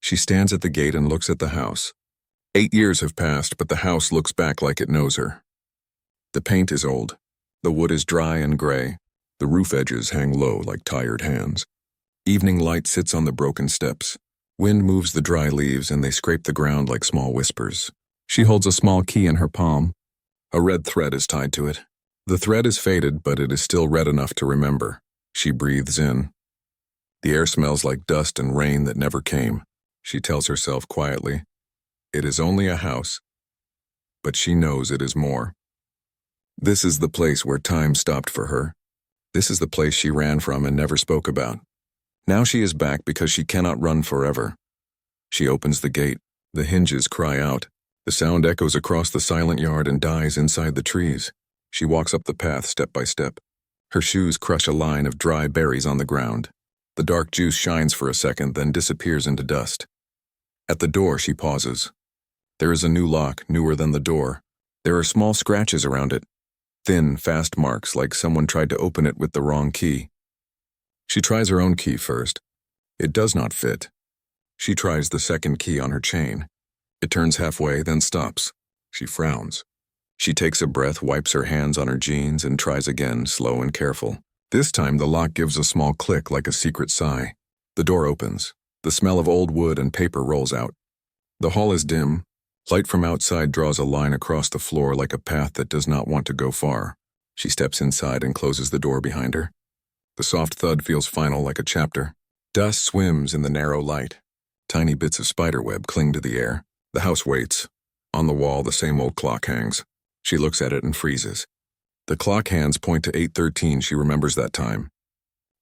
She stands at the gate and looks at the house. 8 years have passed, but the house looks back like it knows her. The paint is old. The wood is dry and gray. The roof edges hang low like tired hands. Evening light sits on the broken steps. Wind moves the dry leaves and they scrape the ground like small whispers. She holds a small key in her palm. A red thread is tied to it. The thread is faded, but it is still red enough to remember. She breathes in. The air smells like dust and rain that never came. She tells herself quietly, it is only a house, but she knows it is more. This is the place where time stopped for her. This is the place she ran from and never spoke about. Now she is back because she cannot run forever. She opens the gate. The hinges cry out. The sound echoes across the silent yard and dies inside the trees. She walks up the path step by step. Her shoes crush a line of dry berries on the ground. The dark juice shines for a second, then disappears into dust. At the door, she pauses. There is a new lock, newer than the door. There are small scratches around it. Thin, fast marks like someone tried to open it with the wrong key. She tries her own key first. It does not fit. She tries the second key on her chain. It turns halfway, then stops. She frowns. She takes a breath, wipes her hands on her jeans, and tries again, slow and careful. This time the lock gives a small click like a secret sigh. The door opens. The smell of old wood and paper rolls out. The hall is dim. Light from outside draws a line across the floor like a path that does not want to go far. She steps inside and closes the door behind her. The soft thud feels final like a chapter. Dust swims in the narrow light. Tiny bits of spiderweb cling to the air. The house waits. On the wall, the same old clock hangs. She looks at it and freezes. The clock hands point to 8:13. She remembers that time.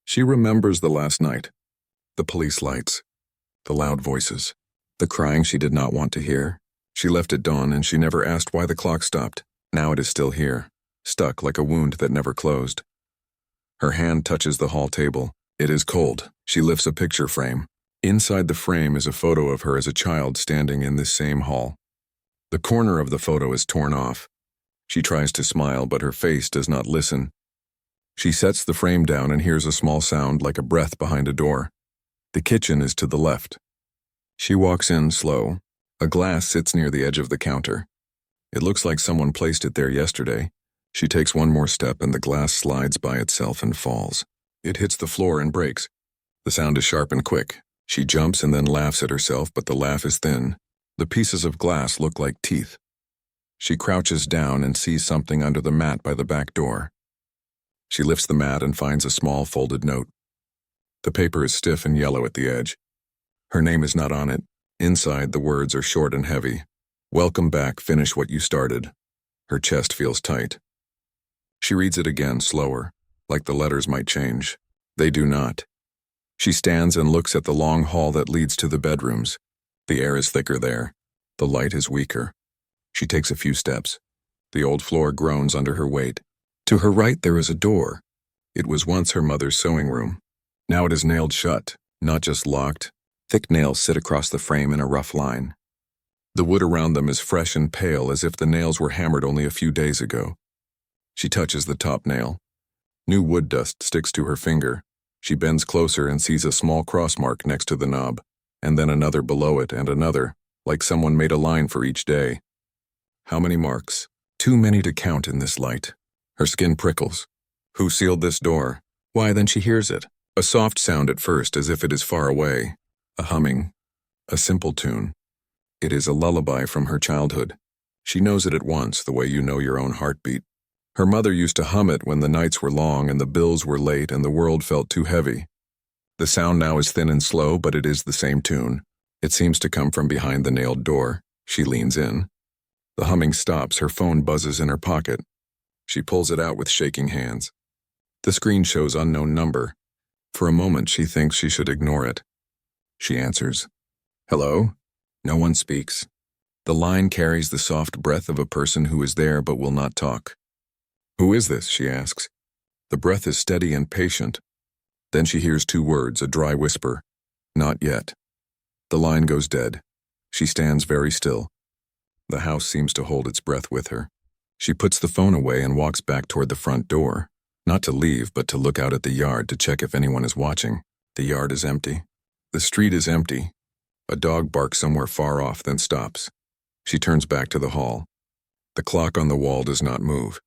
She remembers the last night. The police lights. The loud voices. The crying she did not want to hear. She left at dawn and she never asked why the clock stopped. Now it is still here, stuck like a wound that never closed. Her hand touches the hall table. It is cold. She lifts a picture frame. Inside the frame is a photo of her as a child standing in this same hall. The corner of the photo is torn off. She tries to smile, but her face does not listen. She sets the frame down and hears a small sound like a breath behind a door. The kitchen is to the left. She walks in slow. A glass sits near the edge of the counter. It looks like someone placed it there yesterday. She takes one more step and the glass slides by itself and falls. It hits the floor and breaks. The sound is sharp and quick. She jumps and then laughs at herself, but the laugh is thin. The pieces of glass look like teeth. She crouches down and sees something under the mat by the back door. She lifts the mat and finds a small folded note. The paper is stiff and yellow at the edge. Her name is not on it. Inside, the words are short and heavy. Welcome back, finish what you started. Her chest feels tight. She reads it again, slower, like the letters might change. They do not. She stands and looks at the long hall that leads to the bedrooms. The air is thicker there. The light is weaker. She takes a few steps. The old floor groans under her weight. To her right there is a door. It was once her mother's sewing room. Now it is nailed shut, not just locked. Thick nails sit across the frame in a rough line. The wood around them is fresh and pale, as if the nails were hammered only a few days ago. She touches the top nail. New wood dust sticks to her finger. She bends closer and sees a small cross mark next to the knob, and then another below it and another, like someone made a line for each day. How many marks? Too many to count in this light. Her skin prickles. Who sealed this door? Why, then she hears it. A soft sound at first, as if it is far away. A humming. A simple tune. It is a lullaby from her childhood. She knows it at once, the way you know your own heartbeat. Her mother used to hum it when the nights were long and the bills were late and the world felt too heavy. The sound now is thin and slow, but it is the same tune. It seems to come from behind the nailed door. She leans in. The humming stops. Her phone buzzes in her pocket. She pulls it out with shaking hands. The screen shows unknown number. For a moment, she thinks she should ignore it. She answers. Hello? No one speaks. The line carries the soft breath of a person who is there but will not talk. Who is this? She asks. The breath is steady and patient. Then she hears two words, a dry whisper. Not yet. The line goes dead. She stands very still. The house seems to hold its breath with her. She puts the phone away and walks back toward the front door. Not to leave, but to look out at the yard to check if anyone is watching. The yard is empty. The street is empty. A dog barks somewhere far off, then stops. She turns back to the hall. The clock on the wall does not move.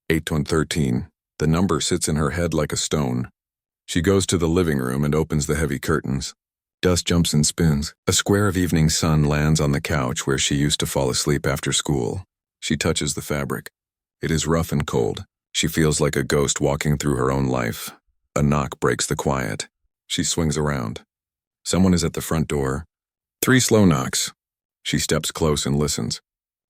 8:13. The number sits in her head like a stone. She goes to the living room and opens the heavy curtains. Dust jumps and spins. A square of evening sun lands on the couch where she used to fall asleep after school. She touches the fabric. It is rough and cold. She feels like a ghost walking through her own life. A knock breaks the quiet. She swings around. Someone is at the front door. 3 slow knocks. She steps close and listens.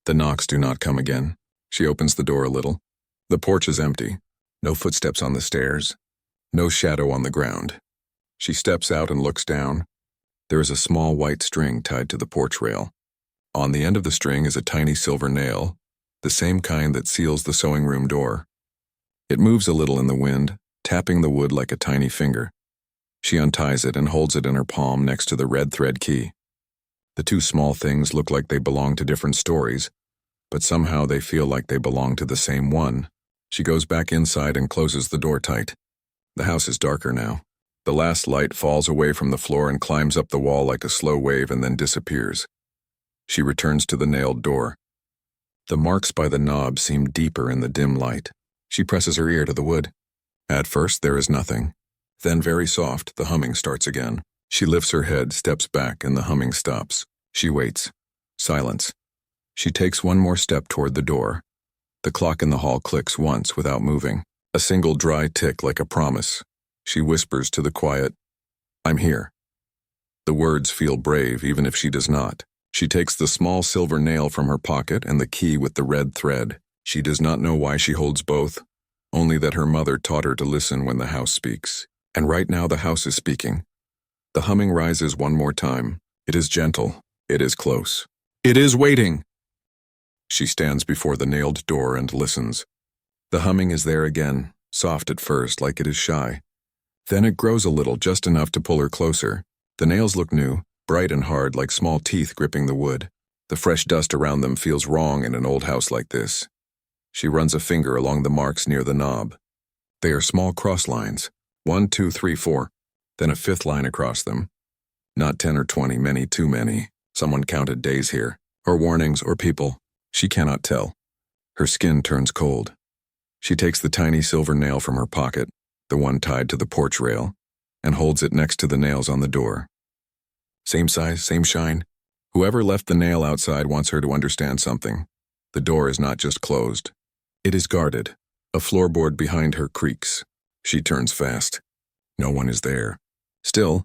The knocks do not come again. She opens the door a little. The porch is empty. No footsteps on the stairs. No shadow on the ground. She steps out and looks down. There is a small white string tied to the porch rail. On the end of the string is a tiny silver nail, the same kind that seals the sewing room door. It moves a little in the wind, tapping the wood like a tiny finger. She unties it and holds it in her palm next to the red thread key. The 2 small things look like they belong to different stories, but somehow they feel like they belong to the same one. She goes back inside and closes the door tight. The house is darker now. The last light falls away from the floor and climbs up the wall like a slow wave and then disappears. She returns to the nailed door. The marks by the knob seem deeper in the dim light. She presses her ear to the wood. At first, there is nothing. Then, very soft, the humming starts again. She lifts her head, steps back, and the humming stops. She waits. Silence. She takes one more step toward the door. The clock in the hall clicks once without moving. A single dry tick like a promise. She whispers to the quiet, "I'm here." The words feel brave even if she does not. She takes the small silver nail from her pocket and the key with the red thread. She does not know why she holds both, only that her mother taught her to listen when the house speaks. And right now the house is speaking. The humming rises one more time. It is gentle. It is close. It is waiting. She stands before the nailed door and listens. The humming is there again, soft at first, like it is shy. Then it grows a little, just enough to pull her closer. The nails look new, bright and hard, like small teeth gripping the wood. The fresh dust around them feels wrong in an old house like this. She runs a finger along the marks near the knob. They are small cross lines. 1, 2, 3, 4. Then a 5th line across them. Not 10 or 20, many too many. Someone counted days here. Or warnings, or people. She cannot tell. Her skin turns cold. She takes the tiny silver nail from her pocket, the one tied to the porch rail, and holds it next to the nails on the door. Same size, same shine. Whoever left the nail outside wants her to understand something. The door is not just closed. It is guarded. A floorboard behind her creaks. She turns fast. No one is there. Still,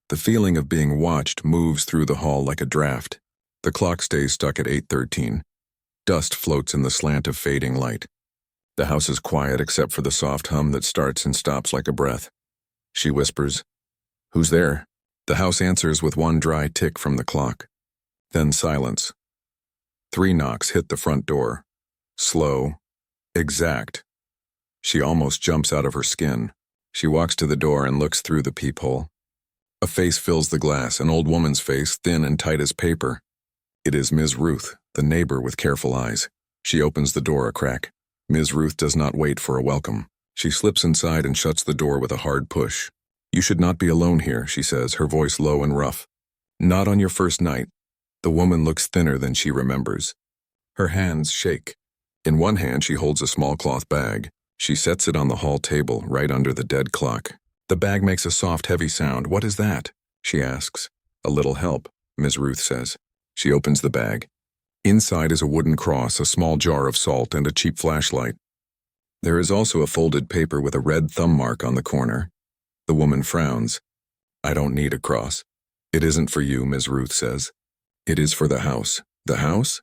the feeling of being watched moves through the hall like a draft. The clock stays stuck at 8:13. Dust floats in the slant of fading light. The house is quiet except for the soft hum that starts and stops like a breath. She whispers, "Who's there?" The house answers with one dry tick from the clock. Then silence. 3 knocks hit the front door. Slow. Exact. She almost jumps out of her skin. She walks to the door and looks through the peephole. A face fills the glass, an old woman's face, thin and tight as paper. It is Ms. Ruth, the neighbor with careful eyes. She opens the door a crack. Ms. Ruth does not wait for a welcome. She slips inside and shuts the door with a hard push. "You should not be alone here," she says, her voice low and rough. "Not on your first night." The woman looks thinner than she remembers. Her hands shake. In one hand she holds a small cloth bag. She sets it on the hall table, right under the dead clock. The bag makes a soft, heavy sound. "What is that?" she asks. "A little help," Ms. Ruth says. She opens the bag. Inside is a wooden cross, a small jar of salt, and a cheap flashlight. There is also a folded paper with a red thumb mark on the corner. The woman frowns. "I don't need a cross." "It isn't for you," Ms. Ruth says. "It is for the house." "The house?"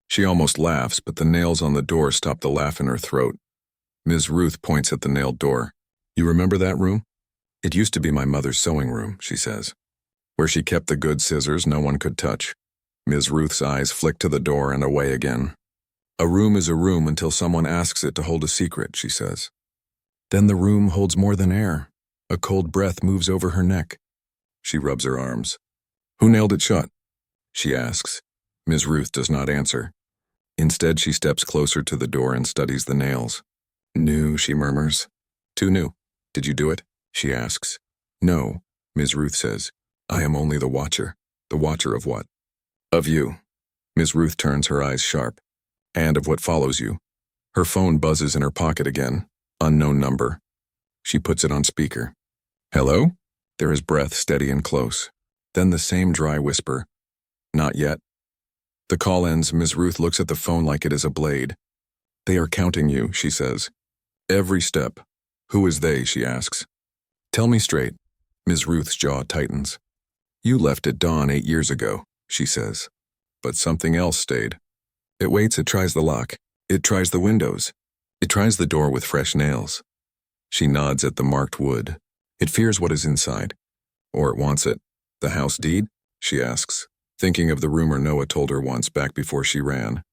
She almost laughs, but the nails on the door stop the laugh in her throat. Ms. Ruth points at the nailed door. "You remember that room?" "It used to be my mother's sewing room," she says. "Where she kept the good scissors no one could touch." Ms. Ruth's eyes flick to the door and away again. "A room is a room until someone asks it to hold a secret," she says. Then the room holds more than air. A cold breath moves over her neck. She rubs her arms. "Who nailed it shut?" she asks. Ms. Ruth does not answer. Instead, she steps closer to the door and studies the nails. "New," she murmurs. "Too new. Did you do it?" she asks. "No," Ms. Ruth says. "I am only the watcher." The watcher of what? Of you. Ms. Ruth turns her eyes sharp. And of what follows you. Her phone buzzes in her pocket again. Unknown number. She puts it on speaker. Hello? There is breath steady and close. Then the same dry whisper. Not yet. The call ends. Ms. Ruth looks at the phone like it is a blade. They are counting you, she says. Every step. Who is they, she asks. Tell me straight. Ms. Ruth's jaw tightens. You left at dawn 8 years ago, she says. But something else stayed. It waits, it tries the lock. It tries the windows. It tries the door with fresh nails. She nods at the marked wood. It fears what is inside. Or it wants it. The house deed? She asks, thinking of the rumor Noah told her once back before she ran.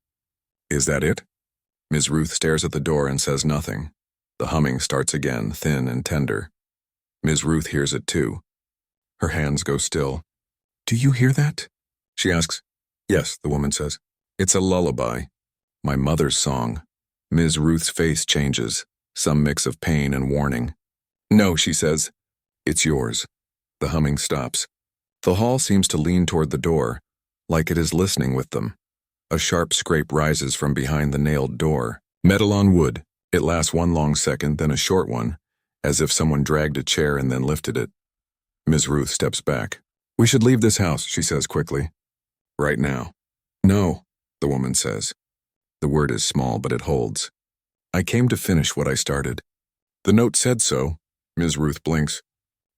Is that it? Ms. Ruth stares at the door and says nothing. The humming starts again, thin and tender. Ms. Ruth hears it too. Her hands go still. Do you hear that? She asks. Yes, the woman says. It's a lullaby. My mother's song. Ms. Ruth's face changes, some mix of pain and warning. No, she says. It's yours. The humming stops. The hall seems to lean toward the door, like it is listening with them. A sharp scrape rises from behind the nailed door. Metal on wood. It lasts one long second, then a short one, as if someone dragged a chair and then lifted it. Ms. Ruth steps back. We should leave this house, she says quickly. Right now. No, the woman says. The word is small, but it holds. I came to finish what I started. The note said so. Ms. Ruth blinks.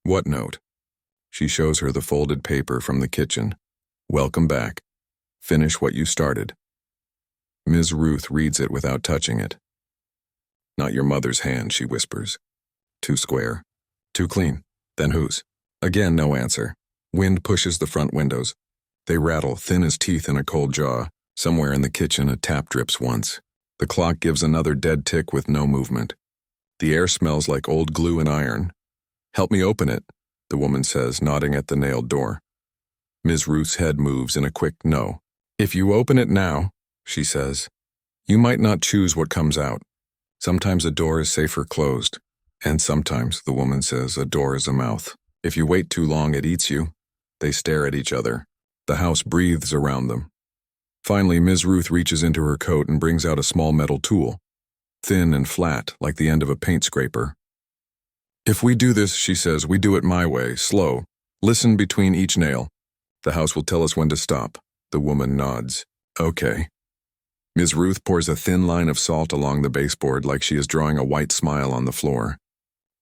What note? She shows her the folded paper from the kitchen. Welcome back. Finish what you started. Ms. Ruth reads it without touching it. Not your mother's hand, she whispers. Too square. Too clean. Then whose? Again, no answer. Wind pushes the front windows. They rattle, thin as teeth in a cold jaw. Somewhere in the kitchen, a tap drips once. The clock gives another dead tick with no movement. The air smells like old glue and iron. Help me open it, the woman says, nodding at the nailed door. Ms. Ruth's head moves in a quick no. If you open it now, she says, you might not choose what comes out. Sometimes a door is safer closed. And sometimes, the woman says, a door is a mouth. If you wait too long, it eats you. They stare at each other. The house breathes around them. Finally, Ms. Ruth reaches into her coat and brings out a small metal tool, thin and flat, like the end of a paint scraper. If we do this, she says, we do it my way, slow. Listen between each nail. The house will tell us when to stop. The woman nods. Okay. Ms. Ruth pours a thin line of salt along the baseboard like she is drawing a white smile on the floor.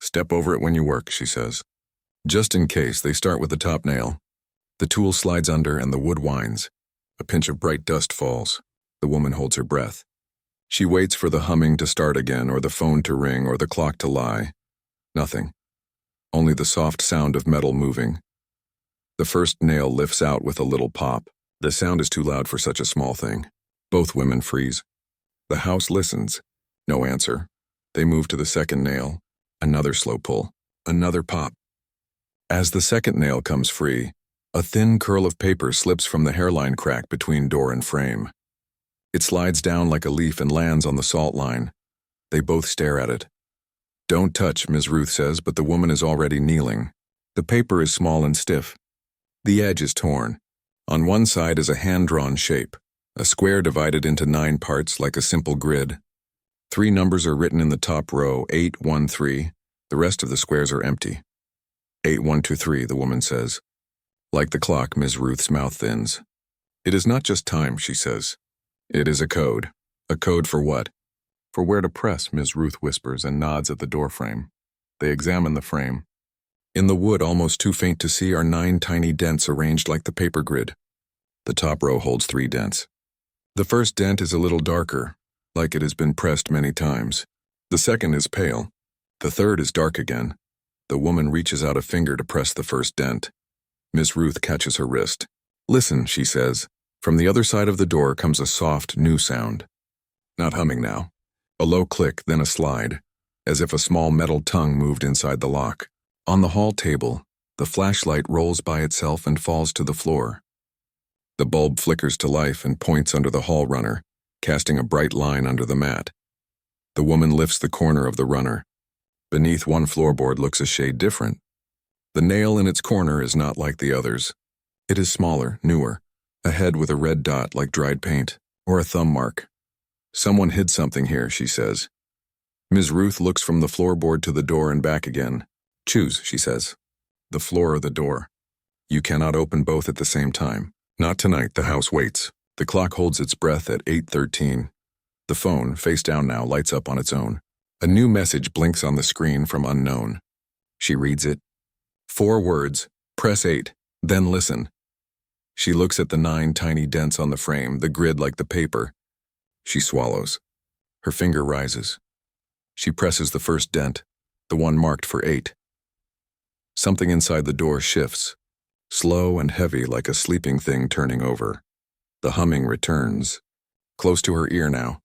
Step over it when you work, she says. Just in case, they start with the top nail. The tool slides under and the wood whines. A pinch of bright dust falls. The woman holds her breath. She waits for the humming to start again, or the phone to ring, or the clock to lie. Nothing. Only the soft sound of metal moving. The first nail lifts out with a little pop. The sound is too loud for such a small thing. Both women freeze. The house listens. No answer. They move to the second nail. Another slow pull. Another pop. As the second nail comes free, a thin curl of paper slips from the hairline crack between door and frame. It slides down like a leaf and lands on the salt line. They both stare at it. Don't touch, Ms. Ruth says, but the woman is already kneeling. The paper is small and stiff. The edge is torn. On one side is a hand-drawn shape, a square divided into 9 parts like a simple grid. 3 numbers are written in the top row, 8, 1, 3. The rest of the squares are empty. 8, 1, 2, 3, the woman says. Like the clock, Ms. Ruth's mouth thins. It is not just time, she says. It is a code. A code for what? For where to press, Ms. Ruth whispers and nods at the door frame. They examine the frame. In the wood, almost too faint to see, are 9 tiny dents arranged like the paper grid. The top row holds 3 dents. The first dent is a little darker, like it has been pressed many times. The second is pale. The third is dark again. The woman reaches out a finger to press the first dent. Ms. Ruth catches her wrist. Listen, she says. From the other side of the door comes a soft, new sound. Not humming now. A low click, then a slide, as if a small metal tongue moved inside the lock. On the hall table, the flashlight rolls by itself and falls to the floor. The bulb flickers to life and points under the hall runner, casting a bright line under the mat. The woman lifts the corner of the runner. Beneath, one floorboard looks a shade different. The nail in its corner is not like the others. It is smaller, newer, a head with a red dot like dried paint, or a thumb mark. Someone hid something here, she says. Ms. Ruth looks from the floorboard to the door and back again. Choose, she says. The floor or the door. You cannot open both at the same time. Not tonight, the house waits. The clock holds its breath at 8:13. The phone, face down now, lights up on its own. A new message blinks on the screen from unknown. She reads it. 4 words, press 8, then listen. She looks at the 9 tiny dents on the frame, the grid like the paper. She swallows. Her finger rises. She presses the first dent, the one marked for 8. Something inside the door shifts, slow and heavy like a sleeping thing turning over. The humming returns, close to her ear now,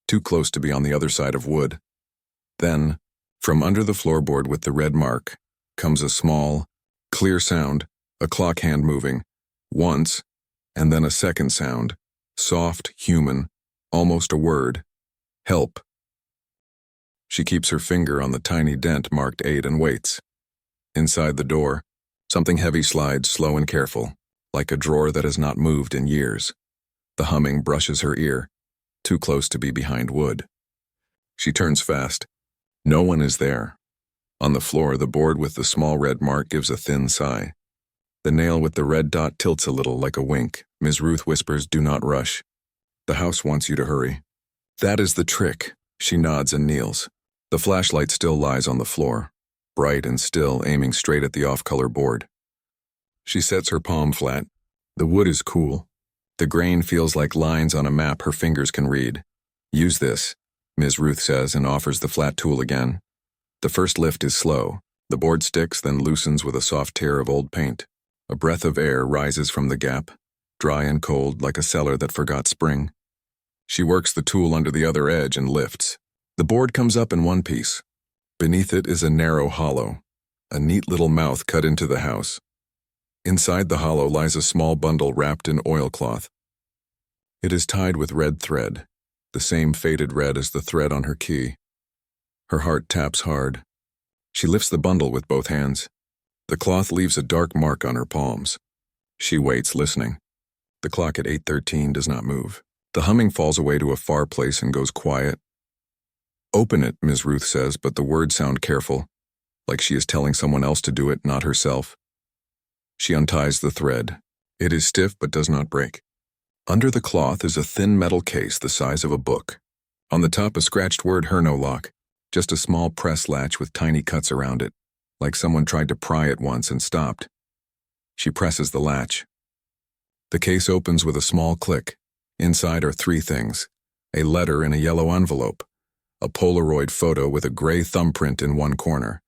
too close to be on the other side of wood. Then, from under the floorboard with the red mark, comes a small, clear sound, a clock hand moving, once, and then a second sound, soft, human, almost a word. Help. She keeps her finger on the tiny dent marked 8 and waits. Inside the door, something heavy slides slow and careful, like a drawer that has not moved in years. The humming brushes her ear, too close to be behind wood. She turns fast. No one is there. On the floor, the board with the small red mark gives a thin sigh. The nail with the red dot tilts a little like a wink. Ms. Ruth whispers, "Do not rush. The house wants you to hurry." That is the trick. She nods and kneels. The flashlight still lies on the floor, bright and still, aiming straight at the off-color board. She sets her palm flat. The wood is cool. The grain feels like lines on a map her fingers can read. Use this, Ms. Ruth says and offers the flat tool again. The first lift is slow. The board sticks, then loosens with a soft tear of old paint. A breath of air rises from the gap, dry and cold like a cellar that forgot spring. She works the tool under the other edge and lifts. The board comes up in one piece. Beneath it is a narrow hollow, a neat little mouth cut into the house. Inside the hollow lies a small bundle wrapped in oilcloth. It is tied with red thread, the same faded red as the thread on her key. Her heart taps hard. She lifts the bundle with both hands. The cloth leaves a dark mark on her palms. She waits, listening. The clock at 8:13 does not move. The humming falls away to a far place and goes quiet. Open it, Ms. Ruth says, but the words sound careful, like she is telling someone else to do it, not herself. She unties the thread. It is stiff but does not break. Under the cloth is a thin metal case the size of a book. On the top, a scratched word Herno lock, just a small press latch with tiny cuts around it, like someone tried to pry it once and stopped. She presses the latch. The case opens with a small click. Inside are 3 things: a letter in a yellow envelope, a Polaroid photo with a gray thumbprint in one corner,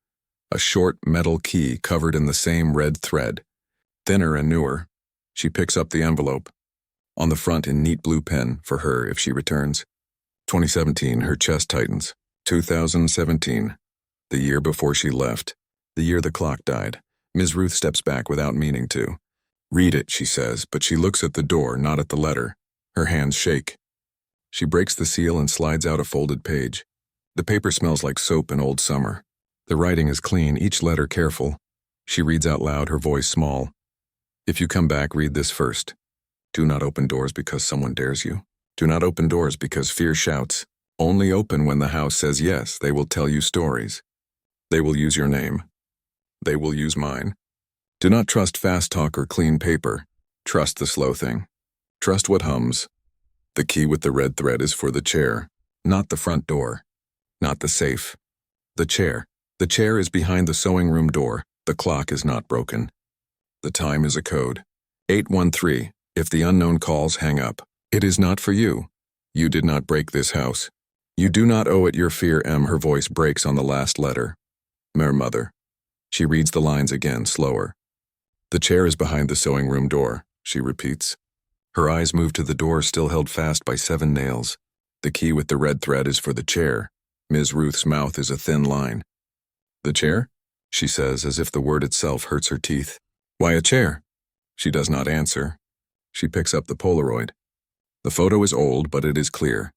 a short metal key covered in the same red thread, thinner and newer. She picks up the envelope. On the front in neat blue pen, for her if she returns. 2017, her chest tightens. 2017, the year before she left, the year the clock died. Ms. Ruth steps back without meaning to. Read it, she says, but she looks at the door, not at the letter. Her hands shake. She breaks the seal and slides out a folded page. The paper smells like soap in old summer. The writing is clean, each letter careful. She reads out loud, her voice small. If you come back, read this first. Do not open doors because someone dares you. Do not open doors because fear shouts. Only open when the house says yes. They will tell you stories. They will use your name. They will use mine. Do not trust fast talk or clean paper. Trust the slow thing. Trust what hums. The key with the red thread is for the chair, not the front door, not the safe. The chair. The chair is behind the sewing room door. The clock is not broken. The time is a code. 813. If the unknown calls, hang up. It is not for you. You did not break this house. You do not owe it your fear. Her voice breaks on the last letter. Mer mother. She reads the lines again, slower. The chair is behind the sewing room door, she repeats. Her eyes move to the door still held fast by 7 nails. The key with the red thread is for the chair. Ms. Ruth's mouth is a thin line. The chair? She says, as if the word itself hurts her teeth. Why a chair? She does not answer. She picks up the Polaroid. The photo is old, but it is clear.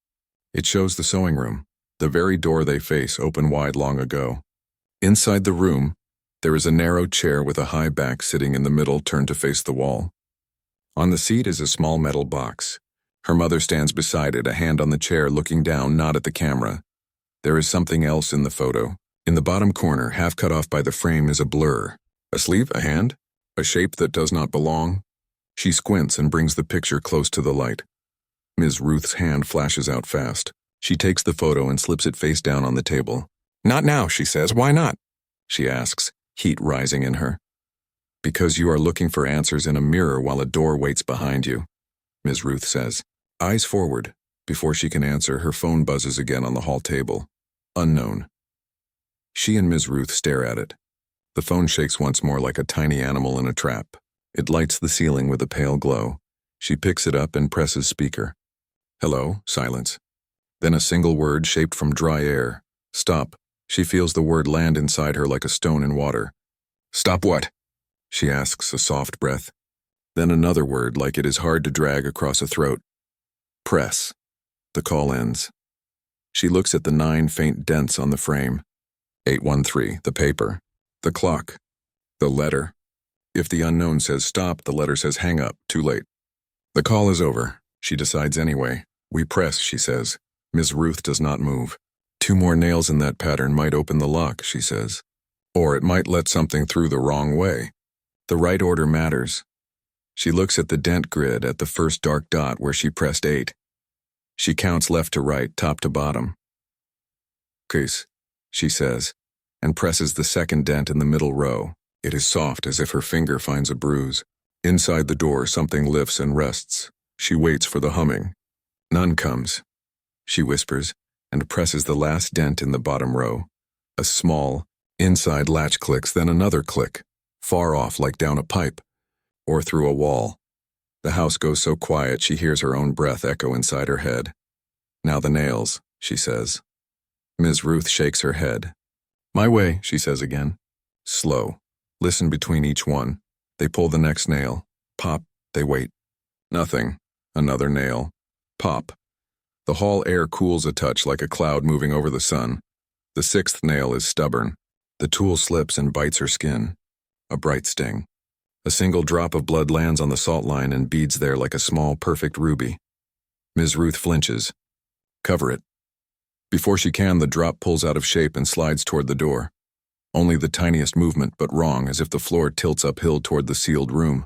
It shows the sewing room, the very door they face, open wide long ago. Inside the room, there is a narrow chair with a high back sitting in the middle, turned to face the wall. On the seat is a small metal box. Her mother stands beside it, a hand on the chair, looking down, not at the camera. There is something else in the photo. In the bottom corner, half cut off by the frame, is a blur. A sleeve, a hand, a shape that does not belong. She squints and brings the picture close to the light. Ms. Ruth's hand flashes out fast. She takes the photo and slips it face down on the table. "Not now," she says. "Why not?" she asks, heat rising in her. "Because you are looking for answers in a mirror while a door waits behind you," Ms. Ruth says. Eyes forward. Before she can answer, her phone buzzes again on the hall table. Unknown. She and Ms. Ruth stare at it. The phone shakes once more like a tiny animal in a trap. It lights the ceiling with a pale glow. She picks it up and presses speaker. "Hello," silence. Then a single word shaped from dry air. "Stop." She feels the word land inside her like a stone in water. "Stop what?" she asks, a soft breath. Then another word, like it is hard to drag across a throat. "Press." The call ends. She looks at the 9 faint dents on the frame. 813, the paper, the clock, the letter. If the unknown says stop, the letter says hang up, too late. The call is over. She decides anyway. "We press," she says. Ms. Ruth does not move. 2 more nails in that pattern might open the lock, she says. Or it might let something through the wrong way. The right order matters. She looks at the dent grid at the first dark dot where she pressed 8. She counts left to right, top to bottom. "Case," she says, and presses the second dent in the middle row. It is soft, as if her finger finds a bruise. Inside the door, something lifts and rests. She waits for the humming. None comes. She whispers and presses the last dent in the bottom row. A small, inside latch clicks, then another click, far off like down a pipe, or through a wall. The house goes so quiet she hears her own breath echo inside her head. "Now the nails," she says. Ms. Ruth shakes her head. "My way," she says again. Slow. Listen between each one. They pull the next nail. Pop. They wait. Nothing. Another nail. Pop. The hall air cools a touch like a cloud moving over the sun. The 6th nail is stubborn. The tool slips and bites her skin. A bright sting. A single drop of blood lands on the salt line and beads there like a small, perfect ruby. Ms. Ruth flinches. "Cover it." Before she can, the drop pulls out of shape and slides toward the door. Only the tiniest movement, but wrong, as if the floor tilts uphill toward the sealed room.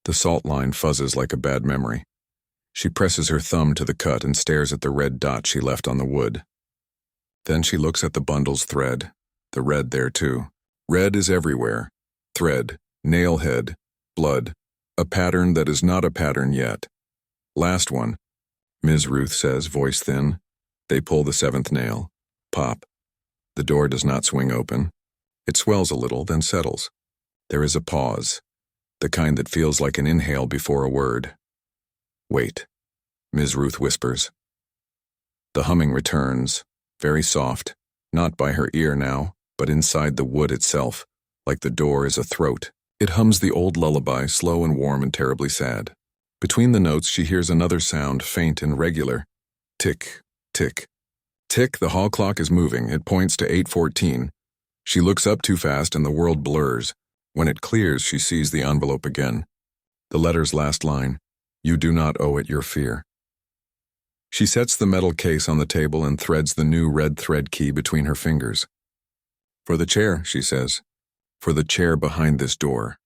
The salt line fuzzes like a bad memory. She presses her thumb to the cut and stares at the red dot she left on the wood. Then she looks at the bundle's thread. The red there, too. Red is everywhere. Thread, nail head, blood. A pattern that is not a pattern yet. "Last one," Ms. Ruth says, voice thin. They pull the 7th nail. Pop. The door does not swing open. It swells a little, then settles. There is a pause, the kind that feels like an inhale before a word. "Wait," Ms. Ruth whispers. The humming returns, very soft, not by her ear now, but inside the wood itself, like the door is a throat. It hums the old lullaby, slow and warm and terribly sad. Between the notes, she hears another sound, faint and regular. Tick, tick. Tick, the hall clock is moving. It points to 8:14. She looks up too fast and the world blurs. When it clears, she sees the envelope again. The letter's last line, "You do not owe it your fear." She sets the metal case on the table and threads the new red thread key between her fingers. "For the chair," she says. "For the chair behind this door."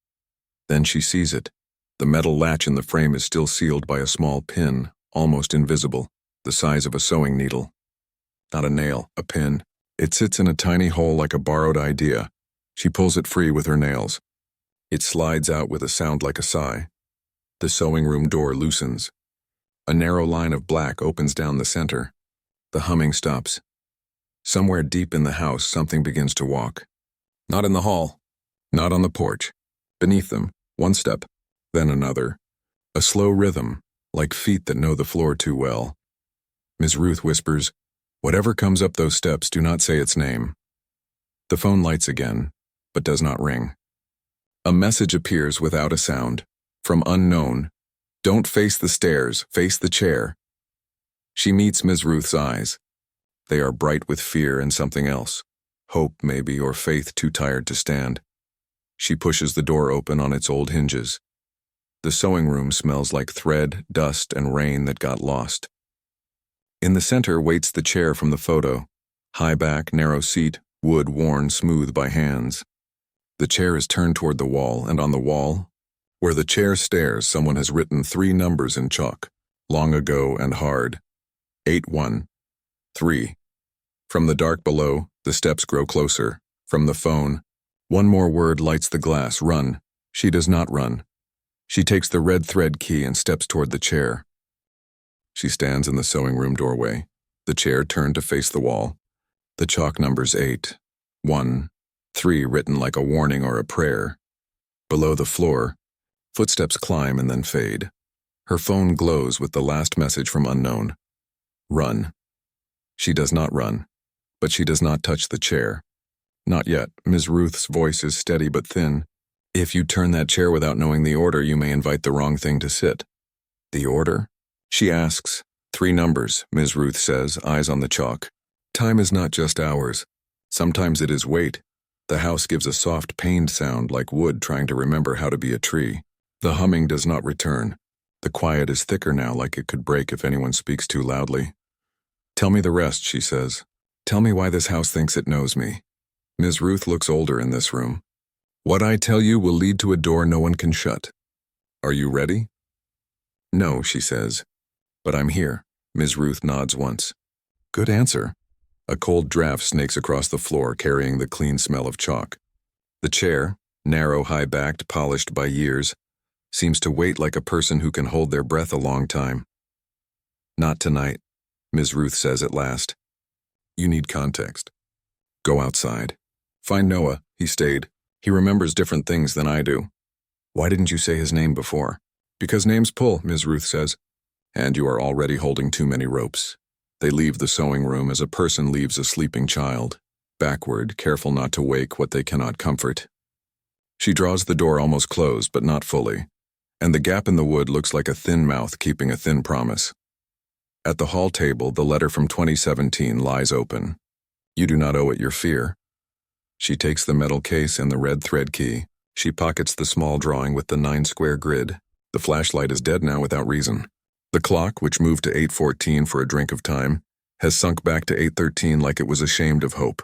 Then she sees it. The metal latch in the frame is still sealed by a small pin, almost invisible, the size of a sewing needle. Not a nail, a pin. It sits in a tiny hole like a borrowed idea. She pulls it free with her nails. It slides out with a sound like a sigh. The sewing room door loosens. A narrow line of black opens down the center. The humming stops. Somewhere deep in the house, something begins to walk. Not in the hall. Not on the porch. Beneath them, one step, then another. A slow rhythm, like feet that know the floor too well. Ms. Ruth whispers, "Whatever comes up those steps, do not say its name." The phone lights again, but does not ring. A message appears without a sound, from unknown. "Don't face the stairs, face the chair." She meets Ms. Ruth's eyes. They are bright with fear and something else. Hope, maybe, or faith too tired to stand. She pushes the door open on its old hinges. The sewing room smells like thread, dust, and rain that got lost. In the center waits the chair from the photo. High back, narrow seat, wood worn smooth by hands. The chair is turned toward the wall, and on the wall, where the chair stares, someone has written 3 numbers in chalk, long ago and hard. 813. From the dark below, the steps grow closer. From the phone, one more word lights the glass. Run. She does not run. She takes the red thread key and steps toward the chair. She stands in the sewing room doorway, the chair turned to face the wall. The chalk numbers 8, 1, 3 written like a warning or a prayer. Below the floor, footsteps climb and then fade. Her phone glows with the last message from unknown. Run. She does not run, but she does not touch the chair. Not yet. Ms. Ruth's voice is steady but thin. If you turn that chair without knowing the order, you may invite the wrong thing to sit. The order? She asks. 3 numbers, Ms. Ruth says, eyes on the chalk. Time is not just hours. Sometimes it is weight. The house gives a soft, pained sound like wood trying to remember how to be a tree. The humming does not return. The quiet is thicker now, like it could break if anyone speaks too loudly. Tell me the rest, she says. Tell me why this house thinks it knows me. Ms. Ruth looks older in this room. What I tell you will lead to a door no one can shut. Are you ready? No, she says. But I'm here. Ms. Ruth nods once. Good answer. A cold draft snakes across the floor, carrying the clean smell of chalk. The chair, narrow, high-backed, polished by years, seems to wait like a person who can hold their breath a long time. Not tonight, Ms. Ruth says at last. You need context. Go outside. Find Noah. He stayed. He remembers different things than I do. Why didn't you say his name before? Because names pull, Ms. Ruth says. And you are already holding too many ropes. They leave the sewing room as a person leaves a sleeping child, backward, careful not to wake what they cannot comfort. She draws the door almost closed, but not fully, and the gap in the wood looks like a thin mouth keeping a thin promise. At the hall table, the letter from 2017 lies open. You do not owe it your fear. She takes the metal case and the red thread key. She pockets the small drawing with the 9-square grid. The flashlight is dead now without reason. The clock, which moved to 8:14 for a drink of time, has sunk back to 8:13 like it was ashamed of hope.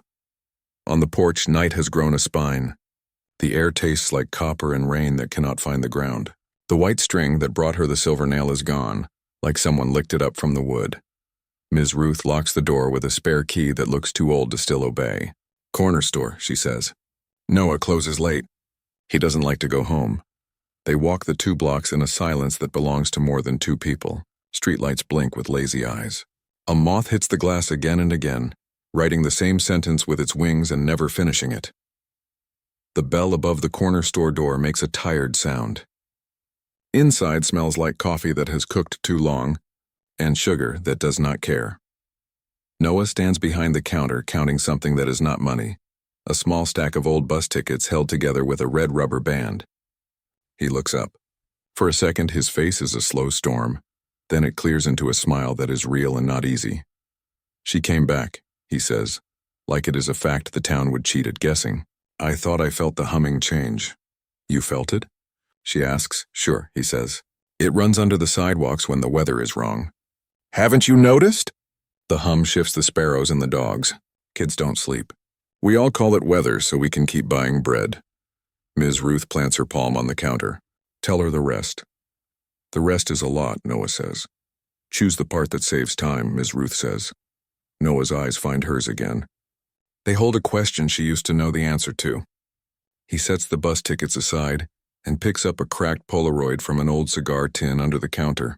On the porch, night has grown a spine. The air tastes like copper and rain that cannot find the ground. The white string that brought her the silver nail is gone, like someone licked it up from the wood. Ms. Ruth locks the door with a spare key that looks too old to still obey. Corner store, she says. Noah closes late. He doesn't like to go home. They walk the 2 blocks in a silence that belongs to more than 2 people. Streetlights blink with lazy eyes. A moth hits the glass again and again, writing the same sentence with its wings and never finishing it. The bell above the corner store door makes a tired sound. Inside smells like coffee that has cooked too long, and sugar that does not care. Noah stands behind the counter counting something that is not money, a small stack of old bus tickets held together with a red rubber band. He looks up. For a second, his face is a slow storm. Then it clears into a smile that is real and not easy. She came back, he says, like it is a fact the town would cheat at guessing. I thought I felt the humming change. You felt it? She asks. Sure, he says. It runs under the sidewalks when the weather is wrong. Haven't you noticed? The hum shifts the sparrows and the dogs. Kids don't sleep. We all call it weather so we can keep buying bread. Ms. Ruth plants her palm on the counter. Tell her the rest. The rest is a lot, Noah says. Choose the part that saves time, Ms. Ruth says. Noah's eyes find hers again. They hold a question she used to know the answer to. He sets the bus tickets aside and picks up a cracked Polaroid from an old cigar tin under the counter.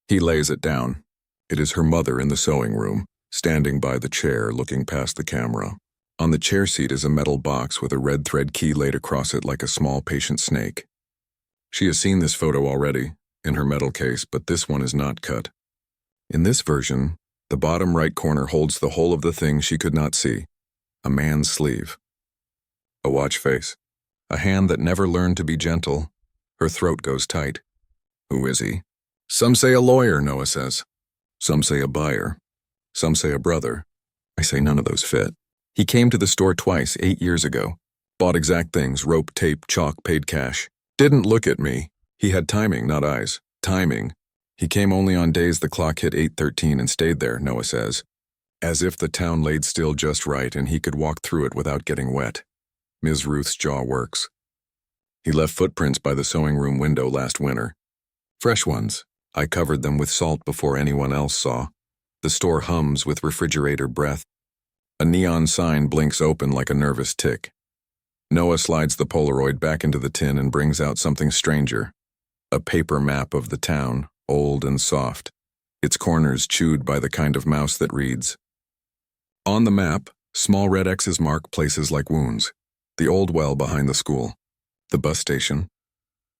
He lays it down. It is her mother in the sewing room, standing by the chair looking past the camera. On the chair seat is a metal box with a red thread key laid across it like a small patient snake. She has seen this photo already, in her metal case, but this one is not cut. In this version, the bottom right corner holds the whole of the thing she could not see, a man's sleeve. A watch face, a hand that never learned to be gentle. Her throat goes tight. Who is he? Some say a lawyer, Noah says. Some say a buyer. Some say a brother. I say none of those fit. He came to the store twice 8 years ago. Bought exact things, rope, tape, chalk, paid cash. Didn't look at me. He had timing, not eyes. Timing. He came only on days the clock hit 8:13 and stayed there, Noah says. As if the town laid still just right and he could walk through it without getting wet. Ms. Ruth's jaw works. He left footprints by the sewing room window last winter. Fresh ones. I covered them with salt before anyone else saw. The store hums with refrigerator breath. A neon sign blinks open like a nervous tick. Noah slides the Polaroid back into the tin and brings out something stranger. A paper map of the town, old and soft. Its corners chewed by the kind of mouse that reads. On the map, small red X's mark places like wounds. The old well behind the school. The bus station.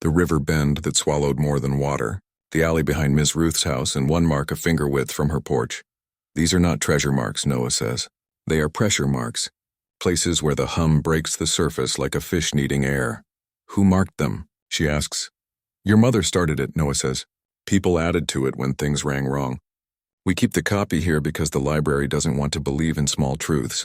The river bend that swallowed more than water. The alley behind Ms. Ruth's house, and one mark a finger width from her porch. These are not treasure marks, Noah says. They are pressure marks. Places where the hum breaks the surface like a fish needing air. Who marked them? She asks. Your mother started it, Noah says. People added to it when things rang wrong. We keep the copy here because the library doesn't want to believe in small truths.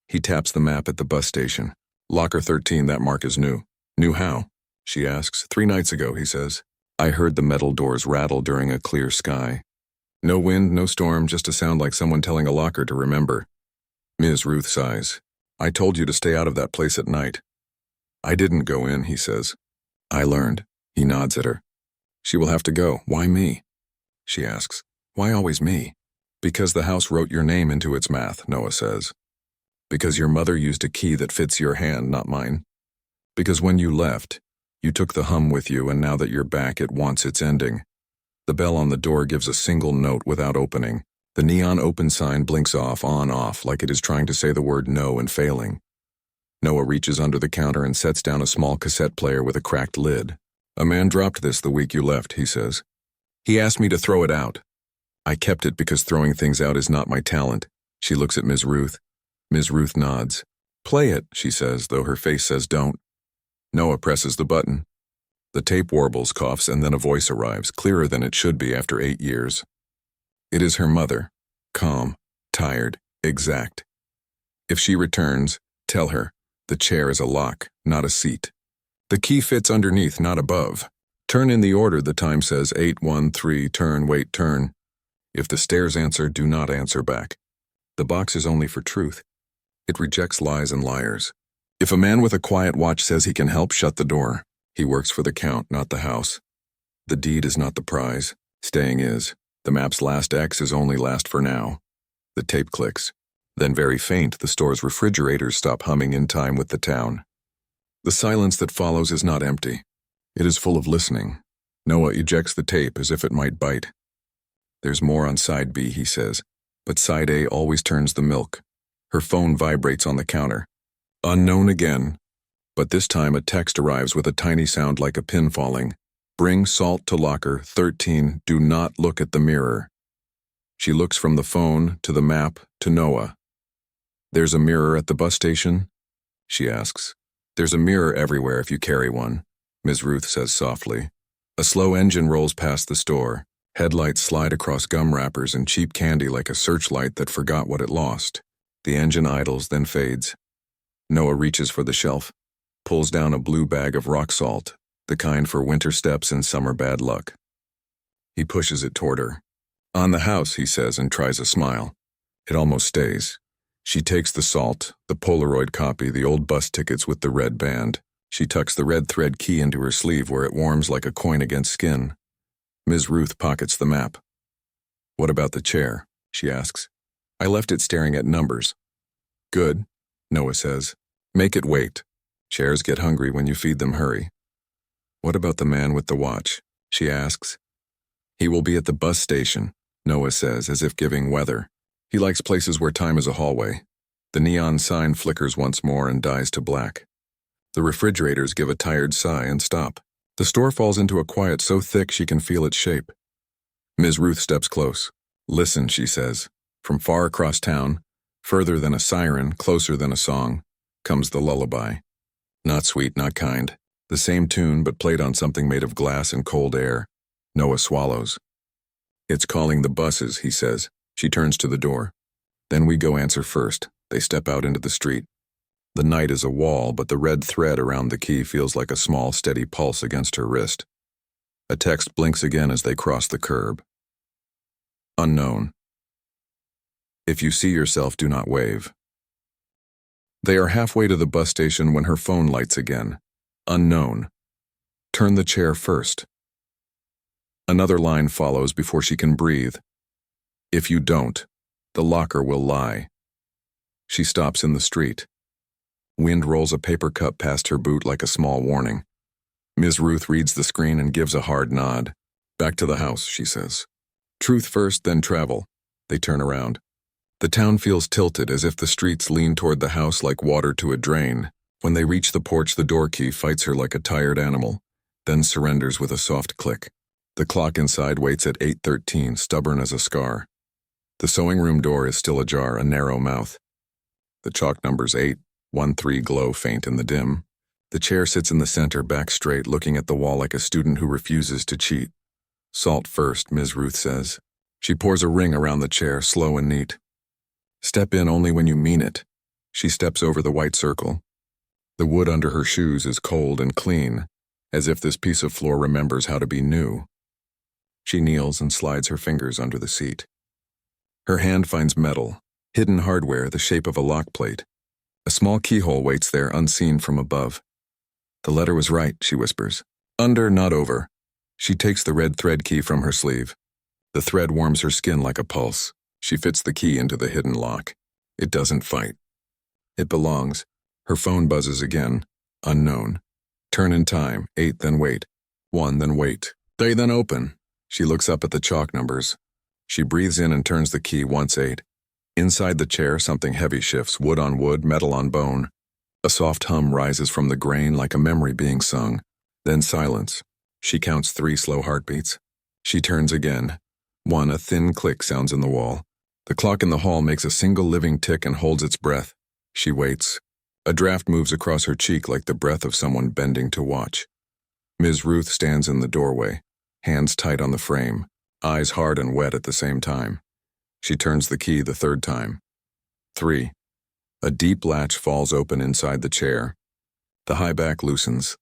He taps the map at the bus station. Locker 13, that mark is new. New how? She asks. 3 nights ago, he says. I heard the metal doors rattle during a clear sky. No wind, no storm, just a sound like someone telling a locker to remember. Ms. Ruth sighs. I told you to stay out of that place at night. I didn't go in, he says. I learned. He nods at her. She will have to go. Why me? She asks. Why always me? Because the house wrote your name into its math, Noah says. Because your mother used a key that fits your hand, not mine. Because when you left, you took the hum with you, and now that you're back, it wants its ending. The bell on the door gives a single note without opening. The neon open sign blinks off, on, off, like it is trying to say the word no and failing. Noah reaches under the counter and sets down a small cassette player with a cracked lid. A man dropped this the week you left, he says. He asked me to throw it out. I kept it because throwing things out is not my talent. She looks at Ms. Ruth. Ms. Ruth nods. Play it, she says, though her face says don't. Noah presses the button. The tape warbles, coughs, and then a voice arrives, clearer than it should be after 8 years. It is her mother. Calm, tired, exact. If she returns, tell her, the chair is a lock, not a seat. The key fits underneath, not above. Turn in the order, the time says 8, 1, 3, turn, wait, turn. If the stairs answer, do not answer back. The box is only for truth. It rejects lies and liars. If a man with a quiet watch says he can help, shut the door. He works for the count, not the house. The deed is not the prize. Staying is. The map's last X is only last for now. The tape clicks. Then very faint, the store's refrigerators stop humming in time with the town. The silence that follows is not empty. It is full of listening. Noah ejects the tape as if it might bite. There's more on side B, he says, but side A always turns the milk. Her phone vibrates on the counter. Unknown again. But this time a text arrives with a tiny sound like a pin falling. Bring salt to locker 13. Do not look at the mirror. She looks from the phone to the map to Noah. There's a mirror at the bus station? She asks. There's a mirror everywhere if you carry one, Ms. Ruth says softly. A slow engine rolls past the store. Headlights slide across gum wrappers and cheap candy like a searchlight that forgot what it lost. The engine idles, then fades. Noah reaches for the shelf, pulls down a blue bag of rock salt, the kind for winter steps and summer bad luck. He pushes it toward her. On the house, he says, and tries a smile. It almost stays. She takes the salt, the Polaroid copy, the old bus tickets with the red band. She tucks the red thread key into her sleeve where it warms like a coin against skin. Ms. Ruth pockets the map. What about the chair? She asks. I left it staring at numbers. Good, Noah says. Make it wait. Chairs get hungry when you feed them, hurry. What about the man with the watch? She asks. He will be at the bus station, Noah says, as if giving weather. He likes places where time is a hallway. The neon sign flickers once more and dies to black. The refrigerators give a tired sigh and stop. The store falls into a quiet so thick she can feel its shape. Ms. Ruth steps close. Listen, she says. From far across town, further than a siren, closer than a song, comes the lullaby. Not sweet, not kind. The same tune, but played on something made of glass and cold air. Noah swallows. It's calling the buses, he says. She turns to the door. Then we go answer first. They step out into the street. The night is a wall, but the red thread around the key feels like a small, steady pulse against her wrist. A text blinks again as they cross the curb. Unknown. If you see yourself, do not wave. They are halfway to the bus station when her phone lights again. Unknown. Turn the chair first. Another line follows before she can breathe. If you don't, the locker will lie. She stops in the street. Wind rolls a paper cup past her boot like a small warning. Ms. Ruth reads the screen and gives a hard nod. Back to the house, she says. Truth first, then travel. They turn around. The town feels tilted as if the streets lean toward the house like water to a drain. When they reach the porch, the door key fights her like a tired animal, then surrenders with a soft click. The clock inside waits at 8:13, stubborn as a scar. The sewing room door is still ajar, a narrow mouth. The chalk numbers 813 glow faint in the dim. The chair sits in the center, back straight, looking at the wall like a student who refuses to cheat. Salt first, Ms. Ruth says. She pours a ring around the chair, slow and neat. Step in only when you mean it. She steps over the white circle. The wood under her shoes is cold and clean, as if this piece of floor remembers how to be new. She kneels and slides her fingers under the seat. Her hand finds metal, hidden hardware the shape of a lock plate. A small keyhole waits there, unseen from above. The letter was right, she whispers. Under, not over. She takes the red thread key from her sleeve. The thread warms her skin like a pulse. She fits the key into the hidden lock. It doesn't fight. It belongs. Her phone buzzes again. Unknown. Turn in time. 8, then wait. 1, then wait. They then open. She looks up at the chalk numbers. She breathes in and turns the key once 8. Inside the chair, something heavy shifts, wood on wood, metal on bone. A soft hum rises from the grain like a memory being sung. Then silence. She counts 3 slow heartbeats. She turns again. 1, a thin click sounds in the wall. The clock in the hall makes a single living tick and holds its breath. She waits. A draft moves across her cheek like the breath of someone bending to watch. Ms. Ruth stands in the doorway, hands tight on the frame, eyes hard and wet at the same time. She turns the key the 3rd time. 3. A deep latch falls open inside the chair. The high back loosens.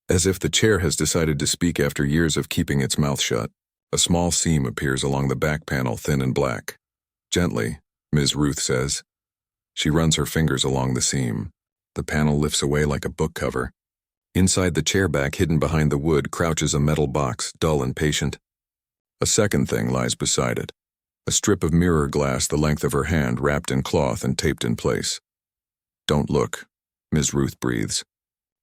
As if the chair has decided to speak after years of keeping its mouth shut, a small seam appears along the back panel, thin and black. Gently, Ms. Ruth says. She runs her fingers along the seam. The panel lifts away like a book cover. Inside the chair back, hidden behind the wood, crouches a metal box, dull and patient. A second thing lies beside it. A strip of mirror glass the length of her hand, wrapped in cloth and taped in place. Don't look, Ms. Ruth breathes.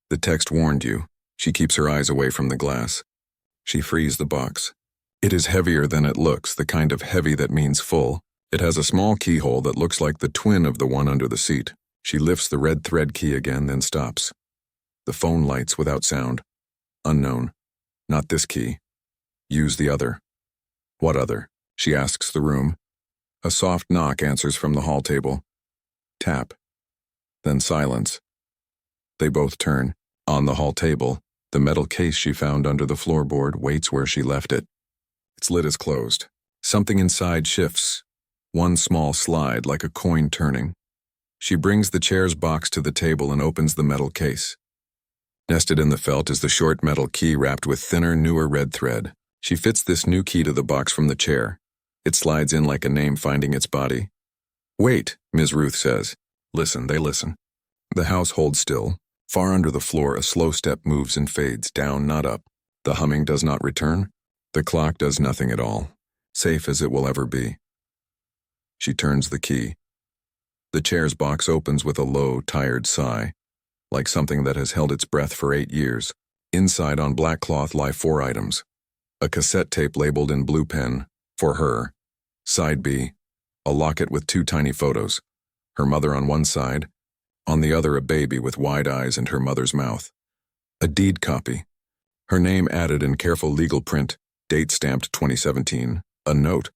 The text warned you. She keeps her eyes away from the glass. She frees the box. It is heavier than it looks, the kind of heavy that means full. It has a small keyhole that looks like the twin of the one under the seat. She lifts the red thread key again, then stops. The phone lights without sound. Unknown. Not this key. Use the other. What other? She asks the room. A soft knock answers from the hall table. Tap. Then silence. They both turn. On the hall table, the metal case she found under the floorboard waits where she left it. Its lid is closed. Something inside shifts. One small slide like a coin turning. She brings the chair's box to the table and opens the metal case. Nested in the felt is the short metal key wrapped with thinner, newer red thread. She fits this new key to the box from the chair. It slides in like a name finding its body. Wait, Ms. Ruth says. Listen, they listen. The house holds still. Far under the floor, a slow step moves and fades, down, not up. The humming does not return. The clock does nothing at all. Safe as it will ever be. She turns the key. The chair's box opens with a low, tired sigh, like something that has held its breath for 8 years. Inside on black cloth lie 4 items. A cassette tape labeled in blue pen, for her. Side B, a locket with 2 tiny photos. Her mother on one side, on the other a baby with wide eyes and her mother's mouth. A deed copy. Her name added in careful legal print, date stamped 2017. A note.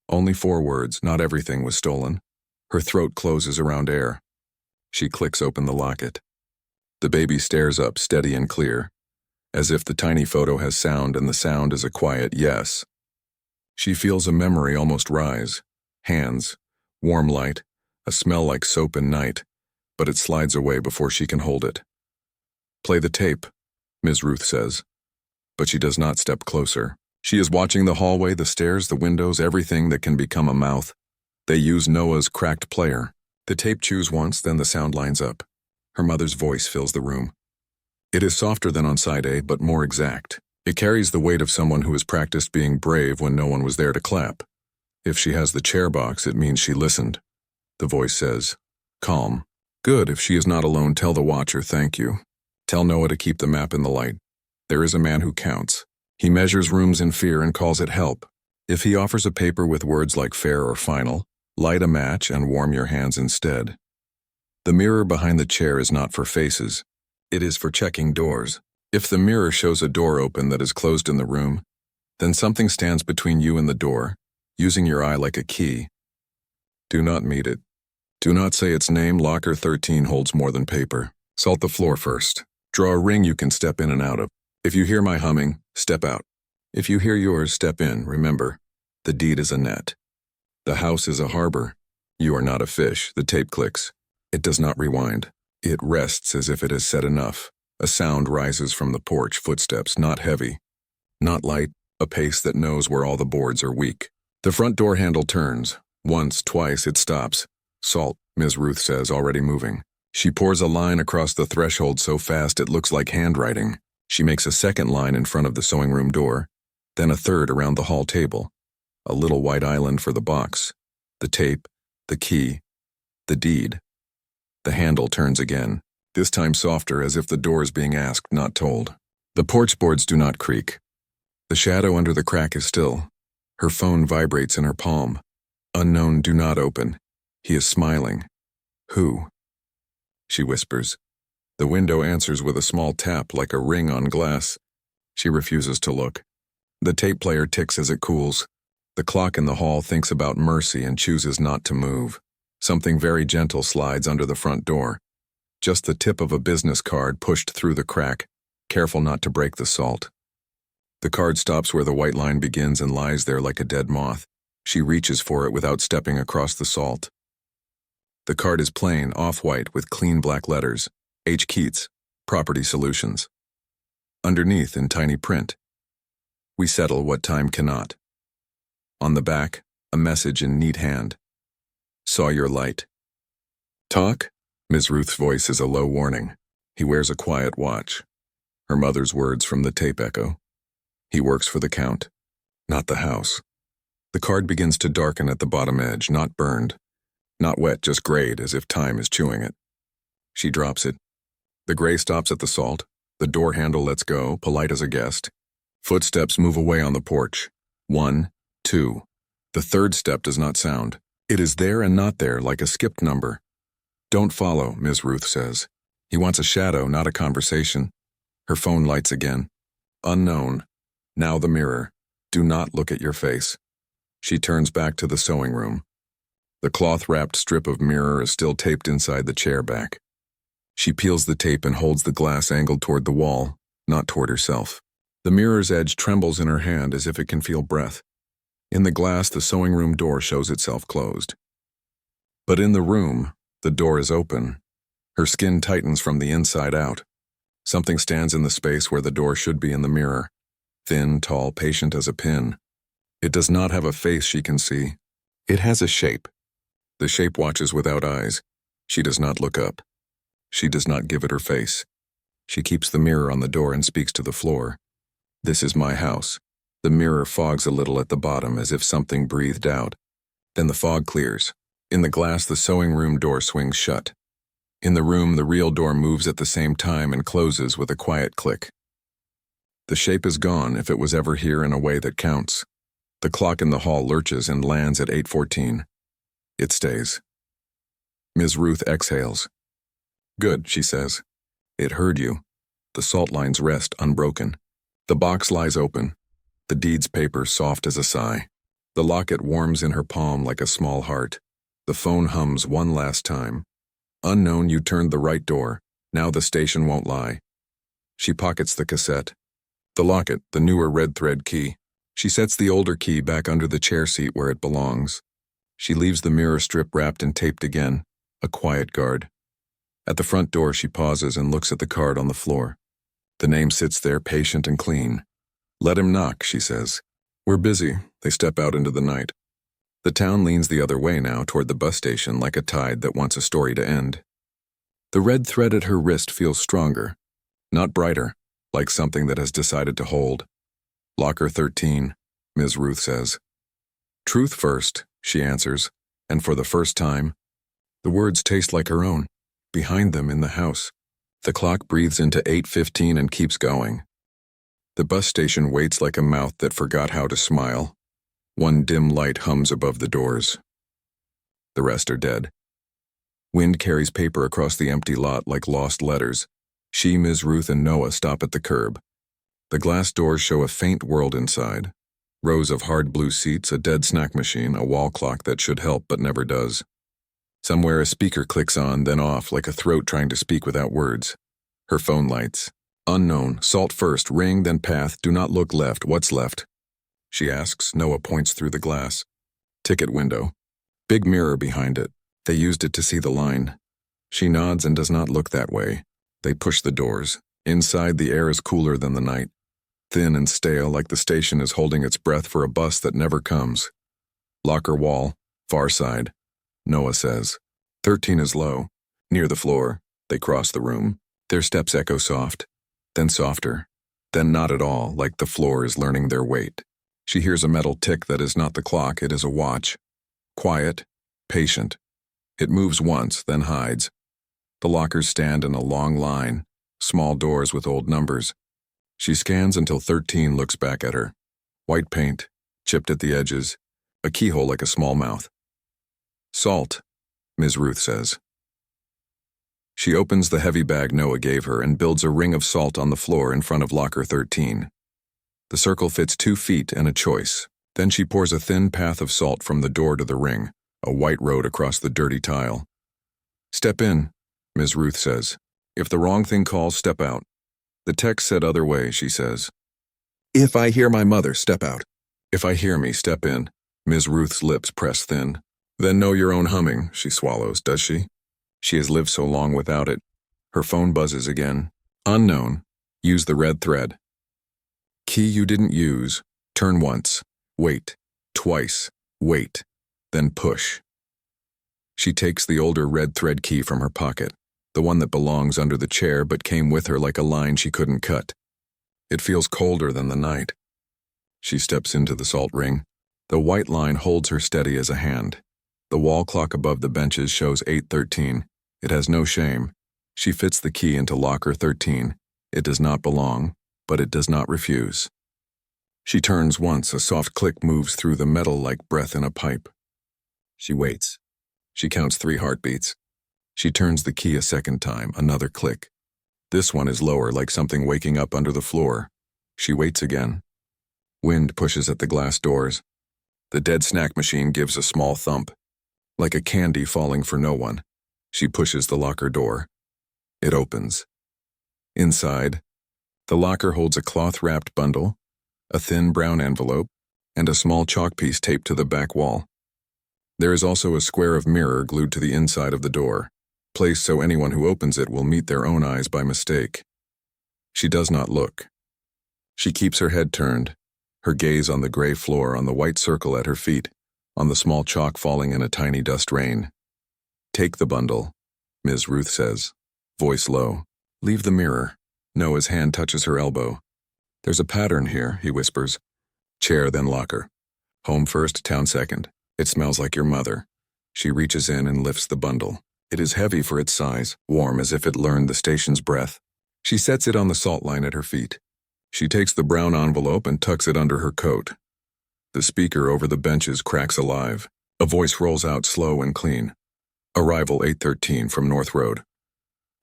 Only 4 words, not everything was stolen. Her throat closes around air. She clicks open the locket. The baby stares up, steady and clear, as if the tiny photo has sound and the sound is a quiet yes. She feels a memory almost rise. Hands, warm light, a smell like soap and night, but it slides away before she can hold it. Play the tape, Ms. Ruth says. but she does not step closer. She is watching the hallway, the stairs, the windows, everything that can become a mouth. They use Noah's cracked player. The tape chews once, then the sound lines up. Her mother's voice fills the room. It is softer than on side A, but more exact. It carries the weight of someone who has practiced being brave when no one was there to clap. If she has the chair box, it means she listened. The voice says, "Calm. Good, if she is not alone, tell the watcher thank you. Tell Noah to keep the map in the light. There is a man who counts. He measures rooms in fear and calls it help. If he offers a paper with words like fair or final, light a match and warm your hands instead. The mirror behind the chair is not for faces. It is for checking doors. If the mirror shows a door open that is closed in the room, then something stands between you and the door, using your eye like a key. Do not meet it. Do not say its name. Locker 13 holds more than paper. Salt the floor first. Draw a ring you can step in and out of. If you hear my humming, step out. If you hear yours, step in. Remember, the deed is a net. The house is a harbor. You are not a fish. The tape clicks. It does not rewind. It rests as if it has said enough. A sound rises from the porch, footsteps, not heavy, not light, a pace that knows where all the boards are weak. The front door handle turns. Once, twice, it stops. Salt, Ms. Ruth says, already moving. She pours a line across the threshold so fast it looks like handwriting. She makes a second line in front of the sewing room door, then a third around the hall table. A little white island for the box. The tape, the key, the deed. The handle turns again, this time softer, as if the door is being asked, not told. The porch boards do not creak. The shadow under the crack is still. Her phone vibrates in her palm. Unknown, do not open. He is smiling. Who? She whispers. The window answers with a small tap like a ring on glass. She refuses to look. The tape player ticks as it cools. The clock in the hall thinks about mercy and chooses not to move. Something very gentle slides under the front door. Just the tip of a business card pushed through the crack, careful not to break the salt. The card stops where the white line begins and lies there like a dead moth. She reaches for it without stepping across the salt. The card is plain, off-white, with clean black letters. H. Keats, Property Solutions. Underneath, in tiny print, we settle what time cannot. On the back, a message in neat hand. Saw your light. Talk? Ms. Ruth's voice is a low warning. He wears a quiet watch. Her mother's words from the tape echo. He works for the Count, not the house. The card begins to darken at the bottom edge, not burned. Not wet, just grayed, as if time is chewing it. She drops it. The gray stops at the salt. The door handle lets go, polite as a guest. Footsteps move away on the porch. 1, 2. The third step does not sound. It is there and not there, like a skipped number. Don't follow, Ms. Ruth says. He wants a shadow, not a conversation. Her phone lights again. Unknown. Now the mirror. Do not look at your face. She turns back to the sewing room. The cloth-wrapped strip of mirror is still taped inside the chair back. She peels the tape and holds the glass angled toward the wall, not toward herself. The mirror's edge trembles in her hand as if it can feel breath. In the glass, the sewing room door shows itself closed. But in the room, the door is open. Her skin tightens from the inside out. Something stands in the space where the door should be in the mirror. Thin, tall, patient as a pin. It does not have a face she can see. It has a shape. The shape watches without eyes. She does not look up. She does not give it her face. She keeps the mirror on the door and speaks to the floor. This is my house. The mirror fogs a little at the bottom as if something breathed out. Then the fog clears. In the glass, the sewing room door swings shut. In the room, the real door moves at the same time and closes with a quiet click. The shape is gone if it was ever here in a way that counts. The clock in the hall lurches and lands at 8:14. It stays. Ms. Ruth exhales. Good, she says. It heard you. The salt lines rest unbroken. The box lies open. The deed's paper soft as a sigh. The locket warms in her palm like a small heart. The phone hums one last time. Unknown, you turned the right door. Now the station won't lie. She pockets the cassette. The locket, the newer red thread key. She sets the older key back under the chair seat where it belongs. She leaves the mirror strip wrapped and taped again, a quiet guard. At the front door, she pauses and looks at the card on the floor. The name sits there patient and clean. Let him knock, she says. We're busy. They step out into the night. The town leans the other way now toward the bus station like a tide that wants a story to end. The red thread at her wrist feels stronger, not brighter, like something that has decided to hold. Locker 13, Ms. Ruth says. Truth first, she answers, and for the first time, the words taste like her own. Behind them in the house, the clock breathes into 8:15 and keeps going. The bus station waits like a mouth that forgot how to smile. One dim light hums above the doors. The rest are dead. Wind carries paper across the empty lot like lost letters. She, Ms. Ruth, and Noah stop at the curb. The glass doors show a faint world inside. Rows of hard blue seats, a dead snack machine, a wall clock that should help but never does. Somewhere a speaker clicks on, then off, like a throat trying to speak without words. Her phone lights. Unknown, salt first, ring, then path, do not look left, what's left? She asks. Noah points through the glass. Ticket window. Big mirror behind it. They used it to see the line. She nods and does not look that way. They push the doors. Inside, the air is cooler than the night. Thin and stale, like the station is holding its breath for a bus that never comes. Locker wall, far side. Noah says. 13 is low. Near the floor. They cross the room. Their steps echo soft. Then softer. Then not at all, like the floor is learning their weight. She hears a metal tick that is not the clock, it is a watch. Quiet. Patient. It moves once, then hides. The lockers stand in a long line. Small doors with old numbers. She scans until 13 looks back at her. White paint, chipped at the edges, a keyhole like a small mouth. Salt, Ms. Ruth says. She opens the heavy bag Noah gave her and builds a ring of salt on the floor in front of locker 13. The circle fits 2 feet and a choice. Then she pours a thin path of salt from the door to the ring, a white road across the dirty tile. Step in, Ms. Ruth says. If the wrong thing calls, step out. The text said other way, she says. If I hear my mother, step out. If I hear me, step in. Ms. Ruth's lips press thin. Then know your own humming, she swallows, does she? She has lived so long without it. Her phone buzzes again. Unknown. Use the red thread. Key you didn't use. Turn once. Wait. Twice. Wait. Then push. She takes the older red thread key from her pocket, the one that belongs under the chair but came with her like a line she couldn't cut. It feels colder than the night. She steps into the salt ring. The white line holds her steady as a hand. The wall clock above the benches shows 8:13. It has no shame. She fits the key into locker 13. It does not belong, but it does not refuse. She turns once, a soft click moves through the metal like breath in a pipe. She waits. She counts 3 heartbeats. She turns the key a second time, another click. This one is lower, like something waking up under the floor. She waits again. Wind pushes at the glass doors. The dead snack machine gives a small thump, like a candy falling for no one. She pushes the locker door. It opens. Inside, the locker holds a cloth-wrapped bundle, a thin brown envelope, and a small chalk piece taped to the back wall. There is also a square of mirror glued to the inside of the door, placed so anyone who opens it will meet their own eyes by mistake. She does not look. She keeps her head turned, her gaze on the gray floor, on the white circle at her feet, on the small chalk falling in a tiny dust rain. Take the bundle, Ms. Ruth says, voice low. Leave the mirror. Noah's hand touches her elbow. There's a pattern here, he whispers. Chair, then locker. Home first, town second. It smells like your mother. She reaches in and lifts the bundle. It is heavy for its size, warm as if it learned the station's breath. She sets it on the salt line at her feet. She takes the brown envelope and tucks it under her coat. The speaker over the benches cracks alive. A voice rolls out slow and clean. Arrival 8:13 from North Road.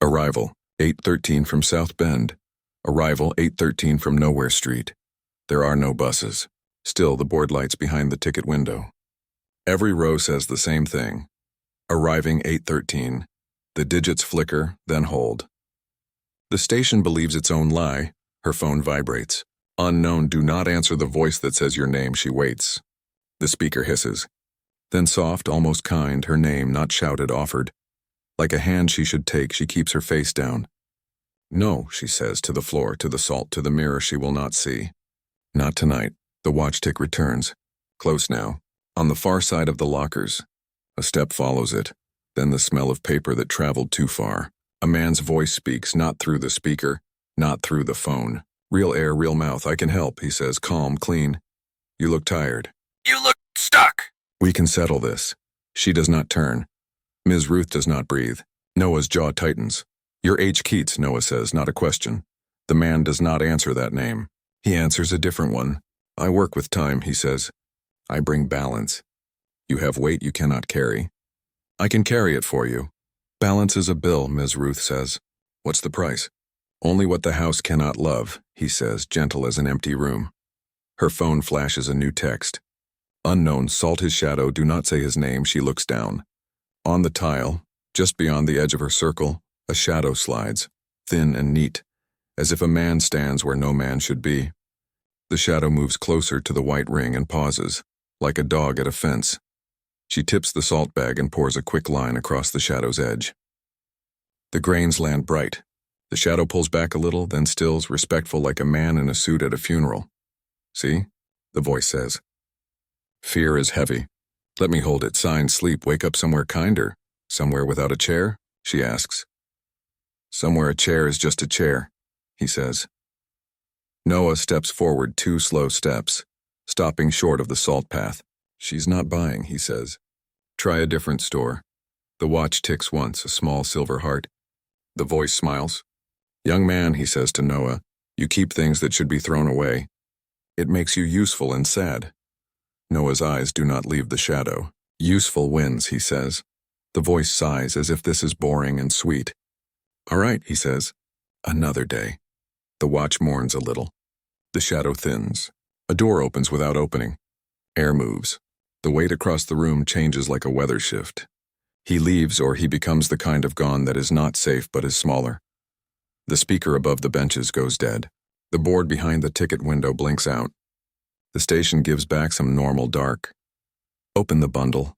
Arrival 8:13 from South Bend. Arrival 8:13 from Nowhere Street. There are no buses. Still the board lights behind the ticket window. Every row says the same thing. Arriving 8:13. The digits flicker, then hold. The station believes its own lie. Her phone vibrates. Unknown, do not answer the voice that says your name. She waits. The speaker hisses. Then soft, almost kind, her name, not shouted, offered. Like a hand she should take, she keeps her face down. No, she says, to the floor, to the salt, to the mirror she will not see. Not tonight. The watch tick returns. Close now. On the far side of the lockers. A step follows it. Then the smell of paper that traveled too far. A man's voice speaks, not through the speaker, not through the phone. Real air, real mouth. I can help, he says, calm, clean. You look tired. You look stuck. We can settle this. She does not turn. Ms. Ruth does not breathe. Noah's jaw tightens. You're H. Keats, Noah says, not a question. The man does not answer that name. He answers a different one. I work with time, he says. I bring balance. You have weight you cannot carry. I can carry it for you. Balance is a bill, Ms. Ruth says. What's the price? Only what the house cannot love, he says, gentle as an empty room. Her phone flashes a new text. Unknown, salt his shadow, do not say his name. She looks down. On the tile, just beyond the edge of her circle, a shadow slides, thin and neat, as if a man stands where no man should be. The shadow moves closer to the white ring and pauses, like a dog at a fence. She tips the salt bag and pours a quick line across the shadow's edge. The grains land bright. The shadow pulls back a little, then stills, respectful like a man in a suit at a funeral. See? The voice says. Fear is heavy. Let me hold it. Sign, sleep, wake up somewhere kinder. Somewhere without a chair? She asks. Somewhere a chair is just a chair, he says. Noah steps forward 2 slow steps, stopping short of the salt path. She's not buying, he says. Try a different store. The watch ticks once, a small silver heart. The voice smiles. Young man, he says to Noah, you keep things that should be thrown away. It makes you useful and sad. Noah's eyes do not leave the shadow. Useful wins, he says. The voice sighs as if this is boring and sweet. All right, he says. Another day. The watch mourns a little. The shadow thins. A door opens without opening. Air moves. The weight across the room changes like a weather shift. He leaves, or he becomes the kind of gone that is not safe but is smaller. The speaker above the benches goes dead. The board behind the ticket window blinks out. The station gives back some normal dark. Open the bundle,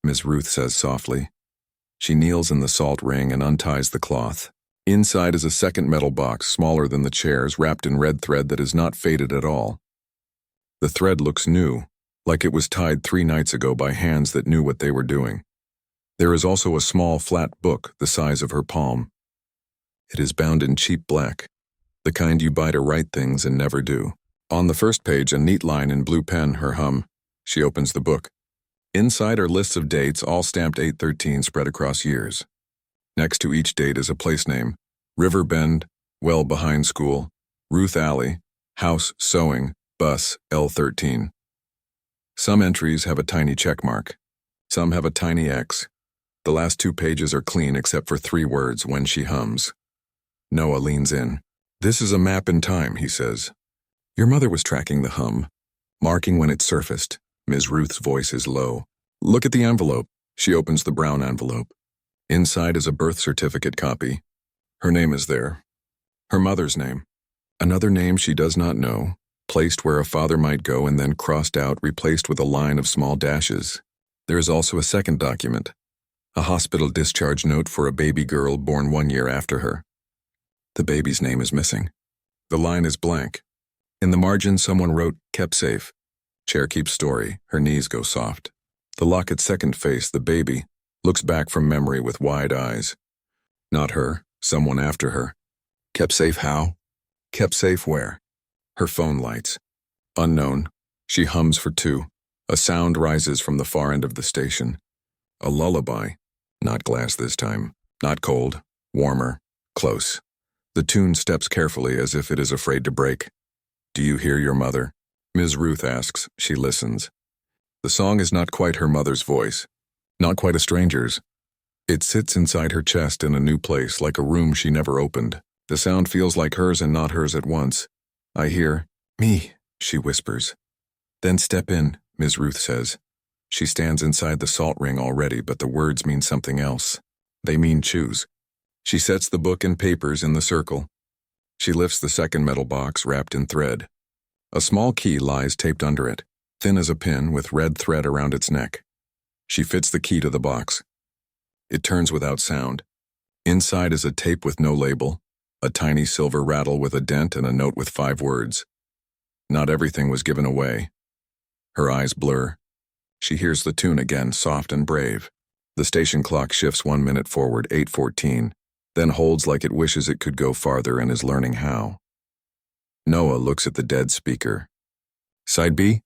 Ms. Ruth says softly. She kneels in the salt ring and unties the cloth. Inside is a second metal box, smaller than the chairs, wrapped in red thread that is not faded at all. The thread looks new, like it was tied 3 nights ago by hands that knew what they were doing. There is also a small flat book the size of her palm. It is bound in cheap black, the kind you buy to write things and never do. On the first page, a neat line in blue pen, her hum. She opens the book. Inside are lists of dates, all stamped 8/13, spread across years. Next to each date is a place name. River Bend, well behind school. Ruth Alley, house, sewing, bus, L13. Some entries have a tiny check mark. Some have a tiny X. The last 2 pages are clean except for 3 words, when she hums. Noah leans in. This is a map in time, he says. Your mother was tracking the hum, marking when it surfaced. Ms. Ruth's voice is low. Look at the envelope. She opens the brown envelope. Inside is a birth certificate copy. Her name is there. Her mother's name. Another name she does not know, placed where a father might go and then crossed out, replaced with a line of small dashes. There is also a second document, a hospital discharge note for a baby girl born 1 year after her. The baby's name is missing. The line is blank. In the margin, someone wrote, kept safe. Chair keeps story. Her knees go soft. The locket's second face, the baby, looks back from memory with wide eyes. Not her, someone after her. Kept safe how? Kept safe where? Her phone lights. Unknown. She hums for 2. A sound rises from the far end of the station. A lullaby. Not glass this time. Not cold. Warmer. Close. The tune steps carefully as if it is afraid to break. Do you hear your mother? Ms. Ruth asks. She listens. The song is not quite her mother's voice. Not quite a stranger's. It sits inside her chest in a new place, like a room she never opened. The sound feels like hers and not hers at once. I hear, me, she whispers. Then step in, Ms. Ruth says. She stands inside the salt ring already, but the words mean something else. They mean choose. She sets the book and papers in the circle. She lifts the second metal box wrapped in thread. A small key lies taped under it, thin as a pin with red thread around its neck. She fits the key to the box. It turns without sound. Inside is a tape with no label, a tiny silver rattle with a dent and a note with 5 words. Not everything was given away. Her eyes blur. She hears the tune again, soft and brave. The station clock shifts 1 minute forward, 8:14, then holds like it wishes it could go farther and is learning how. Noah looks at the dead speaker. "Side B?"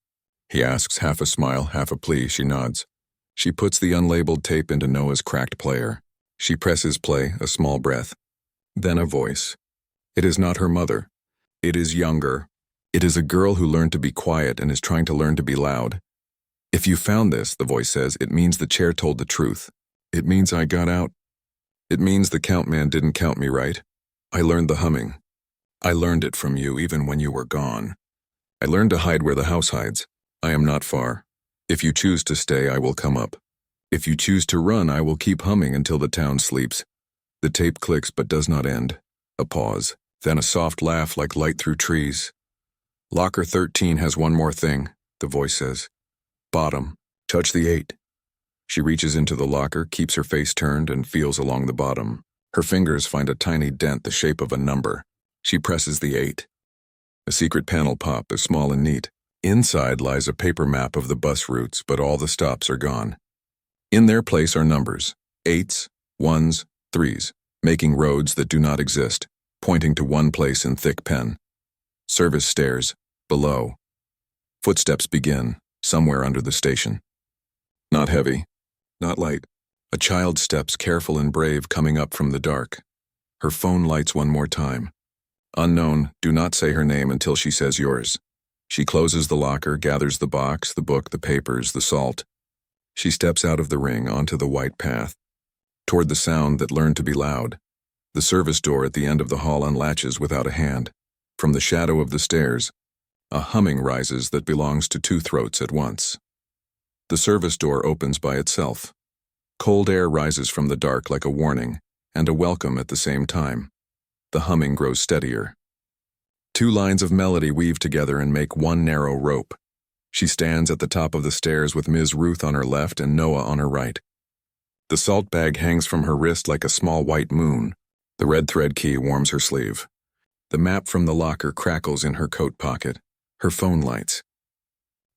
he asks, half a smile, half a plea. She nods. She puts the unlabeled tape into Noah's cracked player. She presses play, a small breath. Then a voice. It is not her mother. It is younger. It is a girl who learned to be quiet and is trying to learn to be loud. "If you found this," the voice says, "it means the chair told the truth. It means I got out. It means the count man didn't count me right. I learned the humming. I learned it from you even when you were gone. I learned to hide where the house hides. I am not far. If you choose to stay, I will come up. If you choose to run, I will keep humming until the town sleeps." The tape clicks but does not end. A pause, then a soft laugh like light through trees. "Locker 13 has one more thing," the voice says. "Bottom. Touch the 8. She reaches into the locker, keeps her face turned, and feels along the bottom. Her fingers find a tiny dent the shape of a number. She presses the 8. A secret panel pop is small and neat. Inside lies a paper map of the bus routes, but all the stops are gone. In their place are numbers, 8s, 1s, 3s, making roads that do not exist, pointing to one place in thick pen. Service stairs, below. Footsteps begin, somewhere under the station. Not heavy, not light. A child steps careful and brave coming up from the dark. Her phone lights one more time. Unknown, do not say her name until she says yours. She closes the locker, gathers the box, the book, the papers, the salt. She steps out of the ring onto the white path, toward the sound that learned to be loud. The service door at the end of the hall unlatches without a hand. From the shadow of the stairs, a humming rises that belongs to two throats at once. The service door opens by itself. Cold air rises from the dark like a warning, and a welcome at the same time. The humming grows steadier. Two lines of melody weave together and make one narrow rope. She stands at the top of the stairs with Ms. Ruth on her left and Noah on her right. The salt bag hangs from her wrist like a small white moon. The red thread key warms her sleeve. The map from the locker crackles in her coat pocket. Her phone lights.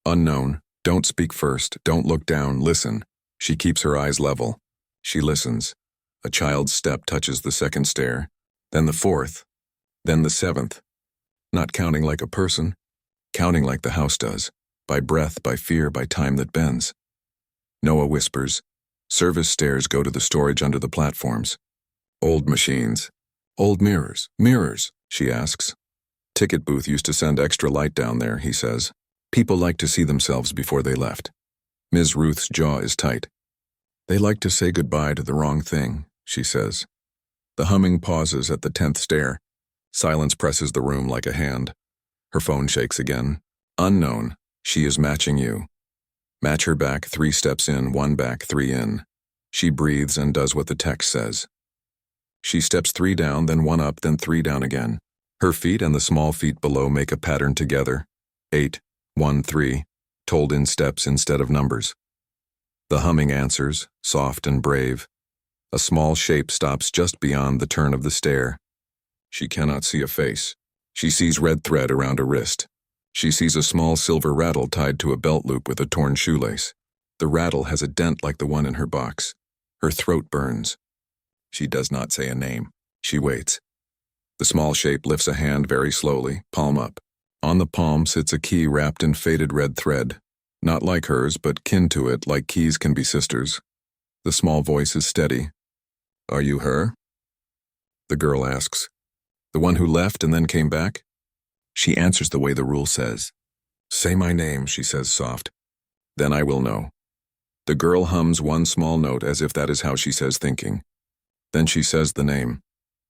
Unknown, don't speak first, don't look down, listen. She keeps her eyes level. She listens. A child's step touches the second stair, then the fourth, then the seventh. Not counting like a person, counting like the house does, by breath, by fear, by time that bends. Noah whispers. Service stairs go to the storage under the platforms. Old machines. Old mirrors. Mirrors, she asks. Ticket booth used to send extra light down there, he says. People like to see themselves before they left. Ms. Ruth's jaw is tight. They like to say goodbye to the wrong thing, she says. The humming pauses at the 10th stair. Silence presses the room like a hand. Her phone shakes again. Unknown, she is matching you. Match her back, 3 steps in, 1 back, 3 in. She breathes and does what the text says. She steps 3 down, then 1 up, then 3 down again. Her feet and the small feet below make a pattern together. 8, 1, 3, told in steps instead of numbers. The humming answers, soft and brave. A small shape stops just beyond the turn of the stair. She cannot see a face. She sees red thread around a wrist. She sees a small silver rattle tied to a belt loop with a torn shoelace. The rattle has a dent like the one in her box. Her throat burns. She does not say a name. She waits. The small shape lifts a hand very slowly, palm up. On the palm sits a key wrapped in faded red thread. Not like hers, but kin to it, like keys can be sisters. The small voice is steady. Are you her? The girl asks. The one who left and then came back? She answers the way the rule says. Say my name, she says soft. Then I will know. The girl hums one small note as if that is how she says thinking. Then she says the name.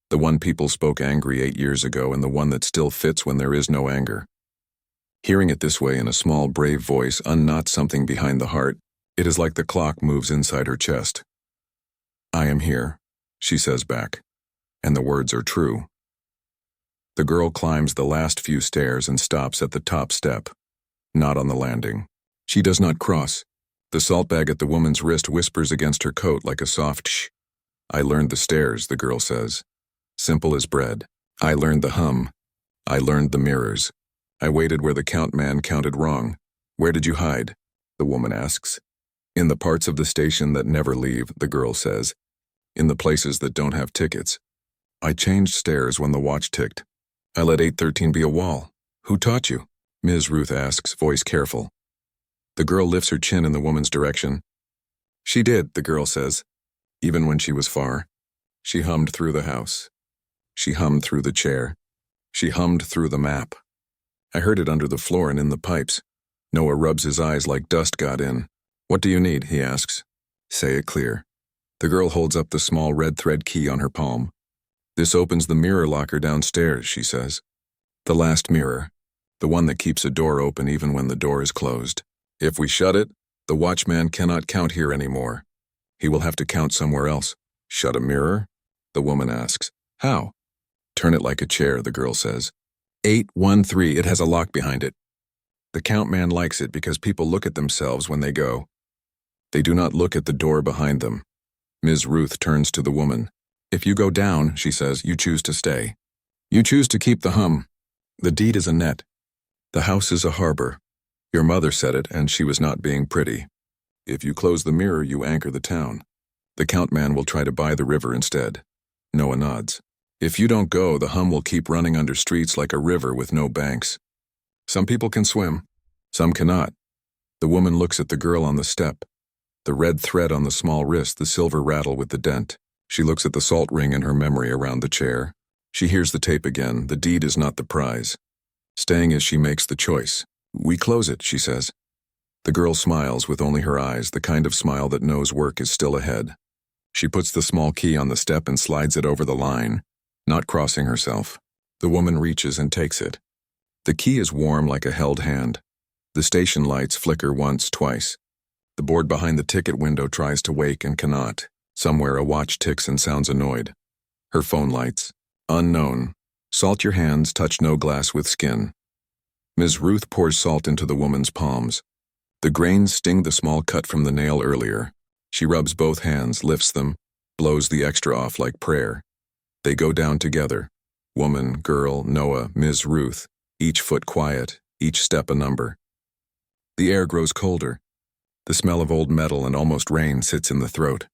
The one people spoke angry 8 years ago and the one that still fits when there is no anger. Hearing it this way in a small, brave voice unknots something behind the heart. It is like the clock moves inside her chest. I am here, she says back. And the words are true. The girl climbs the last few stairs and stops at the top step. Not on the landing. She does not cross. The salt bag at the woman's wrist whispers against her coat like a soft shh. I learned the stairs, the girl says. Simple as bread. I learned the hum. I learned the mirrors. I waited where the count man counted wrong. Where did you hide? The woman asks. In the parts of the station that never leave, the girl says. In the places that don't have tickets. I changed stairs when the watch ticked. I let 813 be a wall. Who taught you? Ms. Ruth asks, voice careful. The girl lifts her chin in the woman's direction. She did, the girl says. Even when she was far. She hummed through the house. She hummed through the chair. She hummed through the map. I heard it under the floor and in the pipes. Noah rubs his eyes like dust got in. What do you need? He asks. Say it clear. The girl holds up the small red thread key on her palm. This opens the mirror locker downstairs, she says. The last mirror. The one that keeps a door open even when the door is closed. If we shut it, the watchman cannot count here anymore. He will have to count somewhere else. Shut a mirror? The woman asks. How? Turn it like a chair, the girl says. 813, it has a lock behind it. The count man likes it because people look at themselves when they go. They do not look at the door behind them. Ms. Ruth turns to the woman. If you go down, she says, you choose to stay. You choose to keep the hum. The deed is a net. The house is a harbor. Your mother said it, and she was not being pretty. If you close the mirror, you anchor the town. The count man will try to buy the river instead. Noah nods. If you don't go, the hum will keep running under streets like a river with no banks. Some people can swim. Some cannot. The woman looks at the girl on the step. The red thread on the small wrist, the silver rattle with the dent. She looks at the salt ring in her memory around the chair. She hears the tape again. The deed is not the prize. Staying as she makes the choice. We close it, she says. The girl smiles with only her eyes, the kind of smile that knows work is still ahead. She puts the small key on the step and slides it over the line, not crossing herself. The woman reaches and takes it. The key is warm like a held hand. The station lights flicker once, twice. The board behind the ticket window tries to wake and cannot. Somewhere a watch ticks and sounds annoyed. Her phone lights. Unknown. Salt your hands, touch no glass with skin. Ms. Ruth pours salt into the woman's palms. The grains sting the small cut from the nail earlier. She rubs both hands, lifts them, blows the extra off like prayer. They go down together. Woman, girl, Noah, Ms. Ruth, each foot quiet, each step a number. The air grows colder. The smell of old metal and almost rain sits in the throat.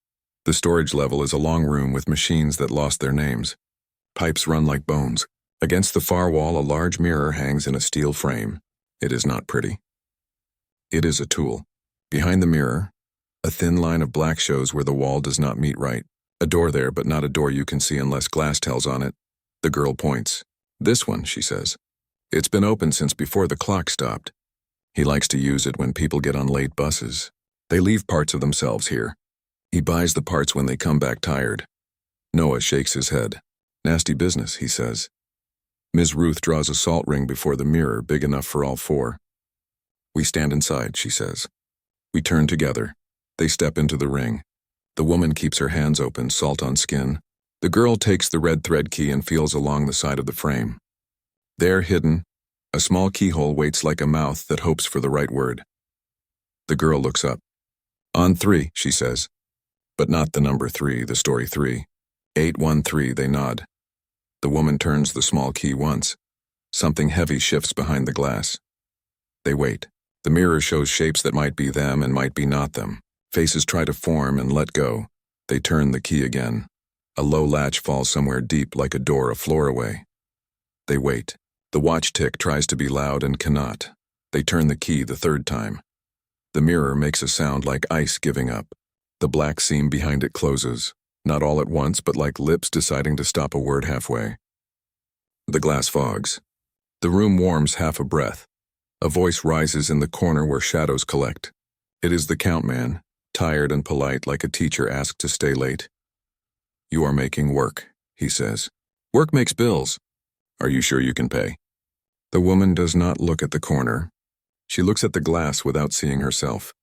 The storage level is a long room with machines that lost their names. Pipes run like bones. Against the far wall, a large mirror hangs in a steel frame. It is not pretty. It is a tool. Behind the mirror, a thin line of black shows where the wall does not meet right. A door there, but not a door you can see unless glass tells on it. The girl points. This one, she says. It's been open since before the clock stopped. He likes to use it when people get on late buses. They leave parts of themselves here. He buys the parts when they come back tired. Noah shakes his head. Nasty business, he says. Ms. Ruth draws a salt ring before the mirror, big enough for all four. We stand inside, she says. We turn together. They step into the ring. The woman keeps her hands open, salt on skin. The girl takes the red thread key and feels along the side of the frame. There, hidden, a small keyhole waits like a mouth that hopes for the right word. The girl looks up. On 3, she says. But not the number 3, the story 3. 813, they nod. The woman turns the small key once. Something heavy shifts behind the glass. They wait. The mirror shows shapes that might be them and might be not them. Faces try to form and let go. They turn the key again. A low latch falls somewhere deep like a door a floor away. They wait. The watch tick tries to be loud and cannot. They turn the key the third time. The mirror makes a sound like ice giving up. The black seam behind it closes, not all at once, but like lips deciding to stop a word halfway. The glass fogs. The room warms half a breath. A voice rises in the corner where shadows collect. It is the count man, tired and polite like a teacher asked to stay late. You are making work, he says. Work makes bills. Are you sure you can pay? The woman does not look at the corner. She looks at the glass without seeing herself.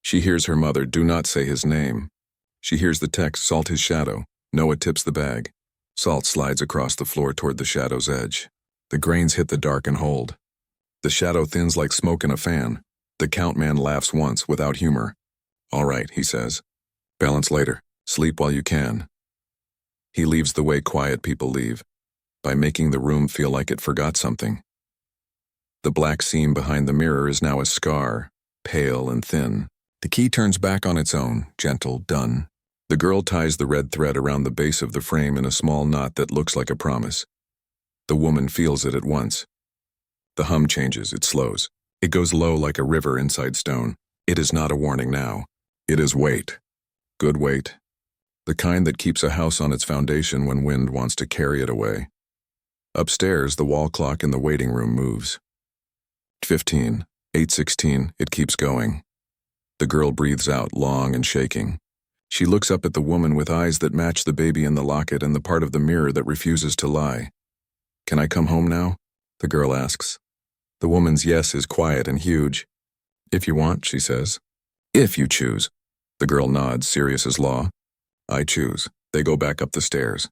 She hears her mother, do not say his name. She hears the text, salt his shadow. Noah tips the bag. Salt slides across the floor toward the shadow's edge. The grains hit the dark and hold. The shadow thins like smoke in a fan. The count man laughs once without humor. All right, he says. Balance later. Sleep while you can. He leaves the way quiet people leave, by making the room feel like it forgot something. The black seam behind the mirror is now a scar, pale and thin. The key turns back on its own, gentle, done. The girl ties the red thread around the base of the frame in a small knot that looks like a promise. The woman feels it at once. The hum changes, it slows. It goes low like a river inside stone. It is not a warning now. It is weight. Good weight. The kind that keeps a house on its foundation when wind wants to carry it away. Upstairs, the wall clock in the waiting room moves. 15, 8:16, it keeps going. The girl breathes out, long and shaking. She looks up at the woman with eyes that match the baby in the locket and the part of the mirror that refuses to lie. Can I come home now? The girl asks. The woman's yes is quiet and huge. If you want, she says. If you choose. The girl nods, serious as law. I choose. They go back up the stairs.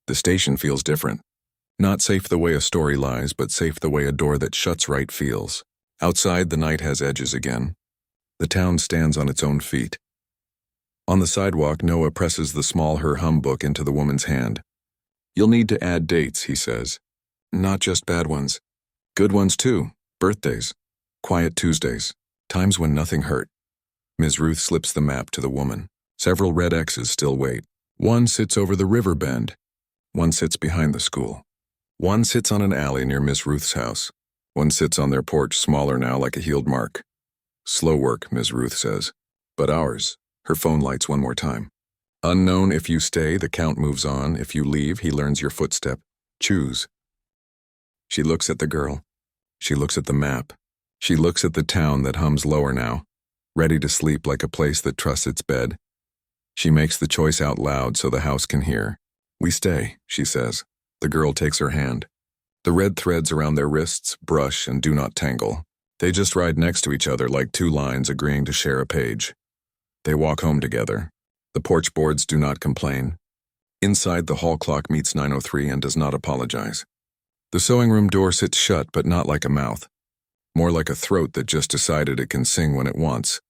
The station feels different. Not safe the way a story lies, but safe the way a door that shuts right feels. Outside, the night has edges again. The town stands on its own feet. On the sidewalk, Noah presses the small Her Hum book into the woman's hand. You'll need to add dates, he says. Not just bad ones. Good ones too. Birthdays. Quiet Tuesdays. Times when nothing hurt. Ms. Ruth slips the map to the woman. Several red X's still wait. One sits over the river bend. One sits behind the school. One sits on an alley near Miss Ruth's house. One sits on their porch, smaller now, like a healed mark. Slow work, Ms. Ruth says. But ours. Her phone lights one more time. Unknown if you stay, the count moves on. If you leave, he learns your footstep. Choose. She looks at the girl. She looks at the map. She looks at the town that hums lower now, ready to sleep like a place that trusts its bed. She makes the choice out loud so the house can hear. We stay, she says. The girl takes her hand. The red threads around their wrists brush and do not tangle. They just ride next to each other like two lines agreeing to share a page. They walk home together. The porch boards do not complain. Inside, the hall clock meets 9:03 and does not apologize. The sewing room door sits shut, but not like a mouth. More like a throat that just decided it can sing when it wants.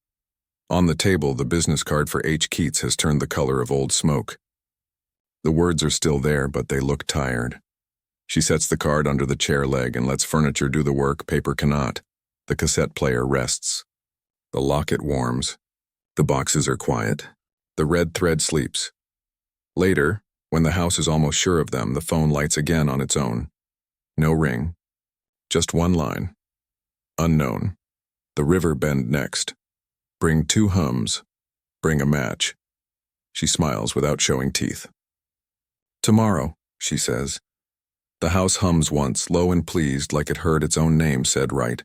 On the table, the business card for H. Keats has turned the color of old smoke. The words are still there, but they look tired. She sets the card under the chair leg and lets furniture do the work paper cannot. The cassette player rests. The locket warms. The boxes are quiet. The red thread sleeps. Later, when the house is almost sure of them, the phone lights again on its own. No ring. Just one line. Unknown. The river bend next. Bring 2 hums. Bring a match. She smiles without showing teeth. Tomorrow, she says. The house hums once, low and pleased, like it heard its own name said right.